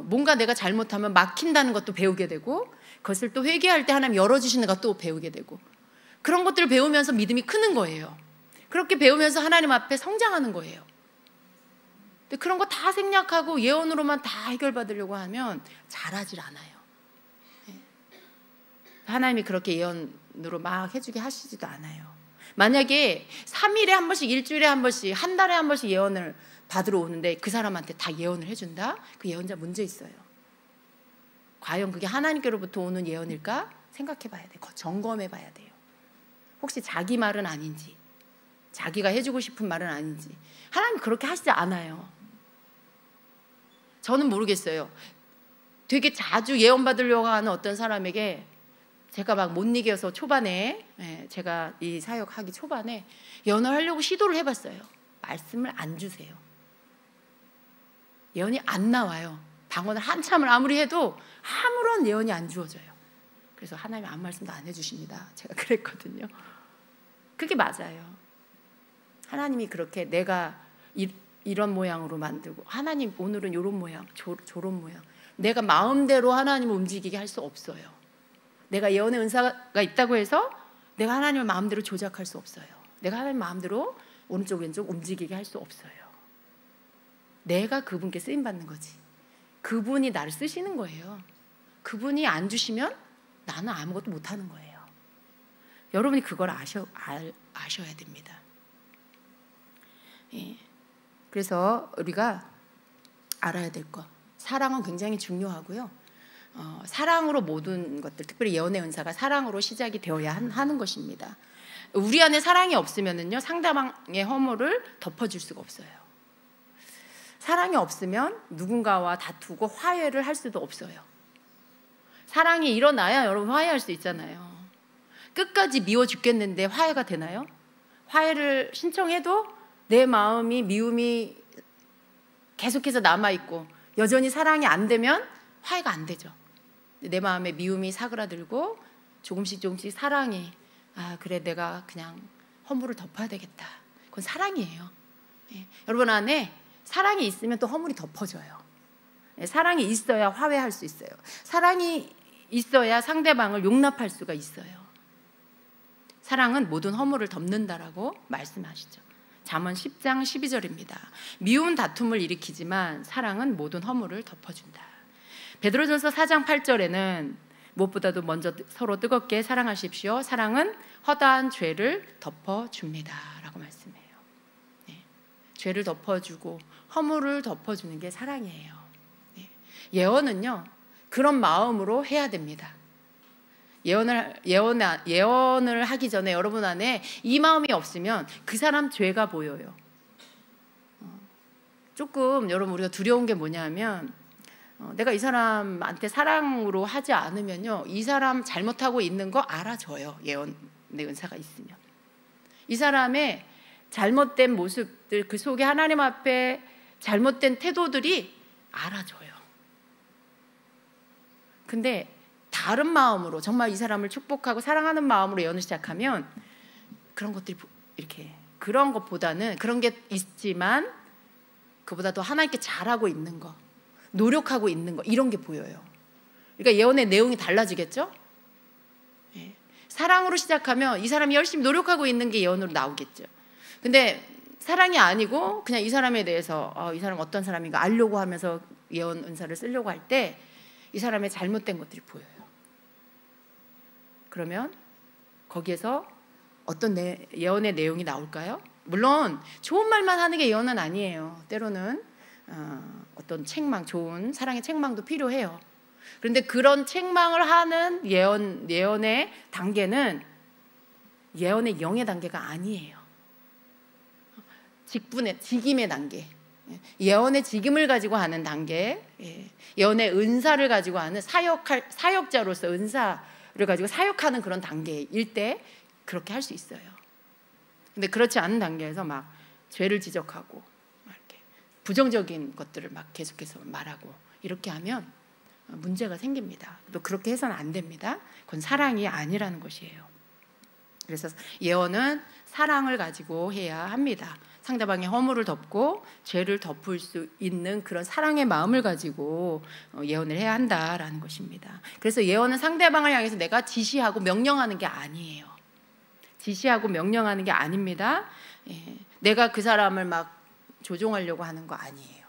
뭔가 내가 잘못하면 막힌다는 것도 배우게 되고 그것을 또 회개할 때 하나님 열어주시는 것도 배우게 되고 그런 것들을 배우면서 믿음이 크는 거예요. 그렇게 배우면서 하나님 앞에 성장하는 거예요. 근데 그런 거 다 생략하고 예언으로만 다 해결받으려고 하면 잘하질 않아요. 하나님이 그렇게 예언으로 막 해주게 하시지도 않아요. 만약에 3일에 한 번씩, 일주일에 한 번씩, 한 달에 한 번씩 예언을 받으러 오는데 그 사람한테 다 예언을 해준다? 그 예언자 문제 있어요. 과연 그게 하나님께로부터 오는 예언일까? 생각해 봐야 돼요. 점검해 봐야 돼요. 혹시 자기 말은 아닌지, 자기가 해주고 싶은 말은 아닌지. 하나님 그렇게 하시지 않아요. 저는 모르겠어요. 되게 자주 예언 받으려고 하는 어떤 사람에게 제가 막 못 이겨서 초반에 제가 이 사역하기 초반에 예언을 하려고 시도를 해봤어요. 말씀을 안 주세요. 예언이 안 나와요. 방언을 한참을 아무리 해도 아무런 예언이 안 주어져요. 그래서 하나님 아무 말씀도 안 해주십니다. 제가 그랬거든요. 그게 맞아요. 하나님이 그렇게 내가 이런 모양으로 만들고 하나님 오늘은 이런 모양, 저런 모양 내가 마음대로 하나님을 움직이게 할 수 없어요. 내가 예언의 은사가 있다고 해서 내가 하나님을 마음대로 조작할 수 없어요. 내가 하나님 마음대로 오른쪽 왼쪽 움직이게 할 수 없어요. 내가 그분께 쓰임받는 거지. 그분이 나를 쓰시는 거예요. 그분이 안 주시면 나는 아무것도 못하는 거예요. 여러분이 그걸 아셔야 됩니다. 예. 그래서 우리가 알아야 될 것, 사랑은 굉장히 중요하고요. 사랑으로 모든 것들, 특별히 예언의 은사가 사랑으로 시작이 되어야 하는 것입니다. 우리 안에 사랑이 없으면요 상대방의 허물을 덮어줄 수가 없어요. 사랑이 없으면 누군가와 다투고 화해를 할 수도 없어요. 사랑이 일어나야 여러분 화해할 수 있잖아요. 끝까지 미워 죽겠는데 화해가 되나요? 화해를 신청해도 내 마음이 미움이 계속해서 남아있고 여전히 사랑이 안 되면 화해가 안 되죠. 내 마음에 미움이 사그라들고 조금씩 사랑이 그래 내가 그냥 허물을 덮어야 되겠다. 그건 사랑이에요. 예. 여러분 안에 사랑이 있으면 또 허물이 덮어져요. 예. 사랑이 있어야 화해할 수 있어요. 사랑이 있어야 상대방을 용납할 수가 있어요. 사랑은 모든 허물을 덮는다라고 말씀하시죠. 잠언 10장 12절입니다. 미운 다툼을 일으키지만 사랑은 모든 허물을 덮어준다. 베드로전서 4장 8절에는 무엇보다도 먼저 서로 뜨겁게 사랑하십시오. 사랑은 허다한 죄를 덮어줍니다. 라고 말씀해요. 네. 죄를 덮어주고 허물을 덮어주는 게 사랑이에요. 네. 예언은요 그런 마음으로 해야 됩니다. 예언을 하기 전에 여러분 안에 이 마음이 없으면 그 사람 죄가 보여요. 조금 여러분 우리가 두려운 게 뭐냐면 내가 이 사람한테 사랑으로 하지 않으면요, 이 사람 잘못하고 있는 거 알아줘요. 예언의 은사가 있으면 이 사람의 잘못된 모습들, 그 속에 하나님 앞에 잘못된 태도들이 알아줘요. 근데 다른 마음으로 정말 이 사람을 축복하고 사랑하는 마음으로 예언을 시작하면 그런 것들이 이렇게, 그런 것보다는 그런 게 있지만 그보다 더 하나님께 잘하고 있는 거, 노력하고 있는 거, 이런 게 보여요. 그러니까 예언의 내용이 달라지겠죠? 예. 사랑으로 시작하면 이 사람이 열심히 노력하고 있는 게 예언으로 나오겠죠. 근데 사랑이 아니고 그냥 이 사람에 대해서 이 사람 어떤 사람인가 알려고 하면서 예언 은사를 쓰려고 할 때 이 사람의 잘못된 것들이 보여요. 그러면 거기에서 어떤 예언의 내용이 나올까요? 물론 좋은 말만 하는 게 예언은 아니에요. 때로는 어떤 책망, 좋은 사랑의 책망도 필요해요. 그런데 그런 책망을 하는 예언의 단계는 예언의 영의 단계가 아니에요. 직임의 단계, 예언의 직임을 가지고 하는 단계, 예언의 은사를 가지고 하는 사역자로서 은사를 가지고 사역하는 그런 단계일 때 그렇게 할 수 있어요. 근데 그렇지 않은 단계에서 막 죄를 지적하고 막 이렇게 부정적인 것들을 막 계속해서 말하고 이렇게 하면 문제가 생깁니다. 또 그렇게 해서는 안 됩니다. 그건 사랑이 아니라는 것이에요. 그래서 예언은 사랑을 가지고 해야 합니다. 상대방의 허물을 덮고 죄를 덮을 수 있는 그런 사랑의 마음을 가지고 예언을 해야 한다라는 것입니다. 그래서 예언은 상대방을 향해서 내가 지시하고 명령하는 게 아니에요. 지시하고 명령하는 게 아닙니다. 내가 그 사람을 막 조종하려고 하는 거 아니에요.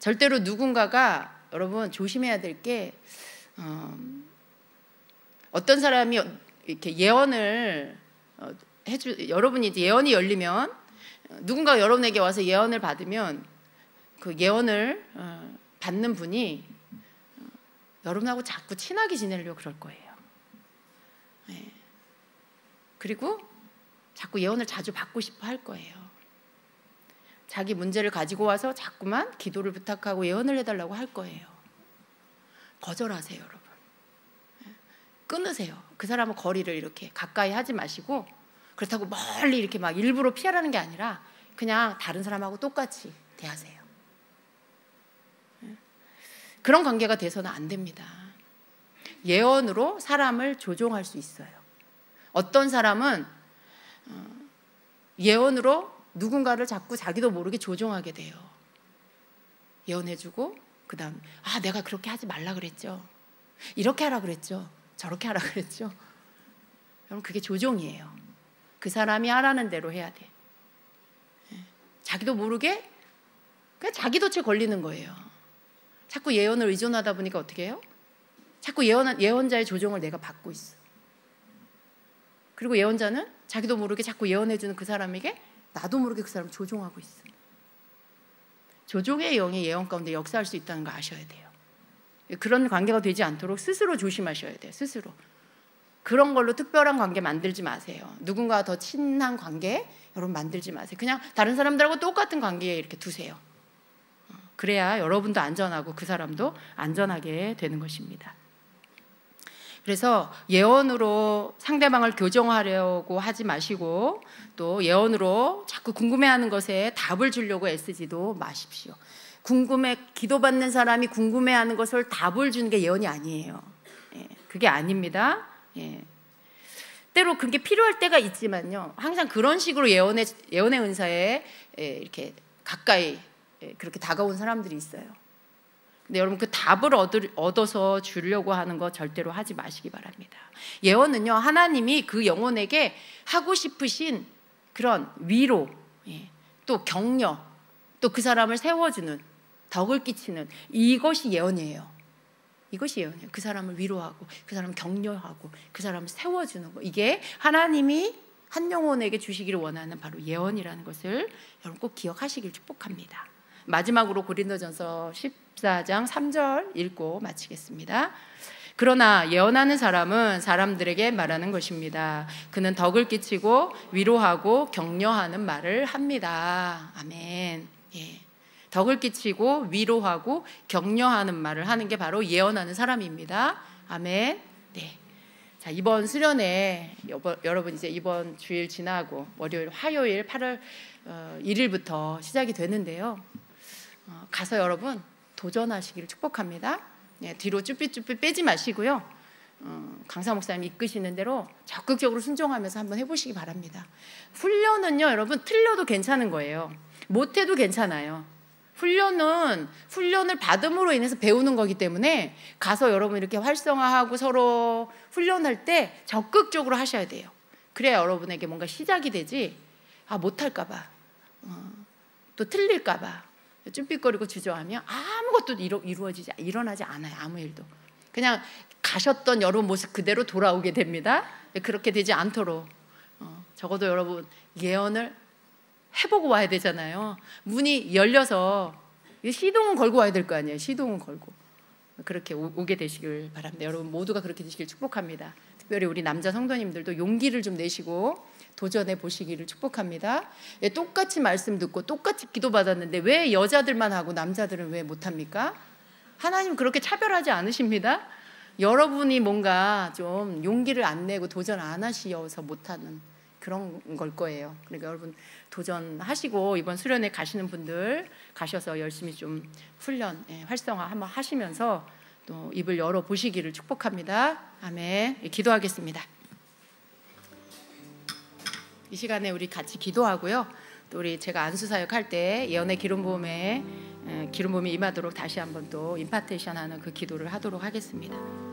절대로 누군가가, 여러분 조심해야 될 게, 어떤 사람이 이렇게 예언을 여러분이 이제 예언이 열리면 누군가 여러분에게 와서 예언을 받으면 그 예언을 받는 분이 여러분하고 자꾸 친하게 지내려고 그럴 거예요. 그리고 자꾸 예언을 자주 받고 싶어 할 거예요. 자기 문제를 가지고 와서 자꾸만 기도를 부탁하고 예언을 해달라고 할 거예요. 거절하세요, 여러분. 끊으세요. 그 사람은 거리를 이렇게 가까이 하지 마시고, 그렇다고 멀리 이렇게 막 일부러 피하라는 게 아니라 그냥 다른 사람하고 똑같이 대하세요. 그런 관계가 돼서는 안 됩니다. 예언으로 사람을 조종할 수 있어요. 어떤 사람은 예언으로 누군가를 자꾸 자기도 모르게 조종하게 돼요. 예언해주고 그 다음 내가 그렇게 하지 말라 그랬죠. 이렇게 하라 그랬죠. 저렇게 하라 그랬죠. 여러분 그게 조종이에요. 그 사람이 하라는 대로 해야 돼. 자기도 모르게 그냥 자기 덫에 걸리는 거예요. 자꾸 예언을 의존하다 보니까 어떻게 해요? 자꾸 예언자의 조종을 내가 받고 있어. 그리고 예언자는 자기도 모르게 자꾸 예언해주는 그 사람에게 나도 모르게 그 사람을 조종하고 있어. 조종의 영이 예언 가운데 역사할 수 있다는 거 아셔야 돼요. 그런 관계가 되지 않도록 스스로 조심하셔야 돼요. 스스로. 그런 걸로 특별한 관계 만들지 마세요. 누군가 더 친한 관계 여러분 만들지 마세요. 그냥 다른 사람들하고 똑같은 관계에 이렇게 두세요. 그래야 여러분도 안전하고 그 사람도 안전하게 되는 것입니다. 그래서 예언으로 상대방을 교정하려고 하지 마시고 또 예언으로 자꾸 궁금해하는 것에 답을 주려고 애쓰지도 마십시오. 기도받는 사람이 궁금해하는 것을 답을 주는 게 예언이 아니에요. 그게 아닙니다. 때로 그게 필요할 때가 있지만요. 항상 그런 식으로 예언의 은사에 이렇게 가까이 그렇게 다가온 사람들이 있어요. 근데 여러분 그 답을 얻어서 주려고 하는 거 절대로 하지 마시기 바랍니다. 예언은요, 하나님이 그 영혼에게 하고 싶으신 그런 위로, 또 격려, 또 그 사람을 세워주는, 덕을 끼치는 이것이 예언이에요. 이것이 예언이에요. 그 사람을 위로하고 그 사람을 격려하고 그 사람을 세워주는 거, 이게 하나님이 한 영혼에게 주시기를 원하는 바로 예언이라는 것을 여러분 꼭 기억하시길 축복합니다. 마지막으로 고린도전서 14장 3절 읽고 마치겠습니다. 그러나 예언하는 사람은 사람들에게 말하는 것입니다. 그는 덕을 끼치고 위로하고 격려하는 말을 합니다. 아멘. 예. 덕을 끼치고 위로하고 격려하는 말을 하는 게 바로 예언하는 사람입니다. 아멘. 네. 자, 이번 수련회 여러분 이제 이번 주일 지나고 월요일, 화요일 8월 1일부터 시작이 되는데요. 가서 여러분 도전하시기를 축복합니다. 네, 뒤로 쭈삣쭈삣 빼지 마시고요. 강사 목사님 이끄시는 대로 적극적으로 순종하면서 한번 해보시기 바랍니다. 훈련은요, 여러분 틀려도 괜찮은 거예요. 못해도 괜찮아요. 훈련을 받음으로 인해서 배우는 거기 때문에 가서 여러분 이렇게 활성화하고 서로 훈련할 때 적극적으로 하셔야 돼요. 그래야 여러분에게 뭔가 시작이 되지, 못할까 봐, 또 틀릴까 봐 쭈삣거리고 주저하면 아무것도 일어나지 않아요. 아무 일도. 그냥 가셨던 여러분 모습 그대로 돌아오게 됩니다. 그렇게 되지 않도록 적어도 여러분 예언을 해보고 와야 되잖아요. 문이 열려서 시동은 걸고 와야 될 거 아니에요. 시동은 걸고. 그렇게 오게 되시길 바랍니다. 여러분 모두가 그렇게 되시길 축복합니다. 특별히 우리 남자 성도님들도 용기를 좀 내시고 도전해 보시기를 축복합니다. 똑같이 말씀 듣고 똑같이 기도받았는데 왜 여자들만 하고 남자들은 왜 못합니까? 하나님 그렇게 차별하지 않으십니다. 여러분이 뭔가 좀 용기를 안 내고 도전 안 하셔서 못하는 그런 걸 거예요. 그러니까 여러분 도전하시고 이번 수련회 가시는 분들 가셔서 열심히 좀 훈련, 활성화 한번 하시면서 또 입을 열어 보시기를 축복합니다. 아멘. 기도하겠습니다. 이 시간에 우리 같이 기도하고요. 또 우리 제가 안수 사역할 때 예언의 기름 부음이 임하도록 다시 한번 또 임파테이션하는 그 기도를 하도록 하겠습니다.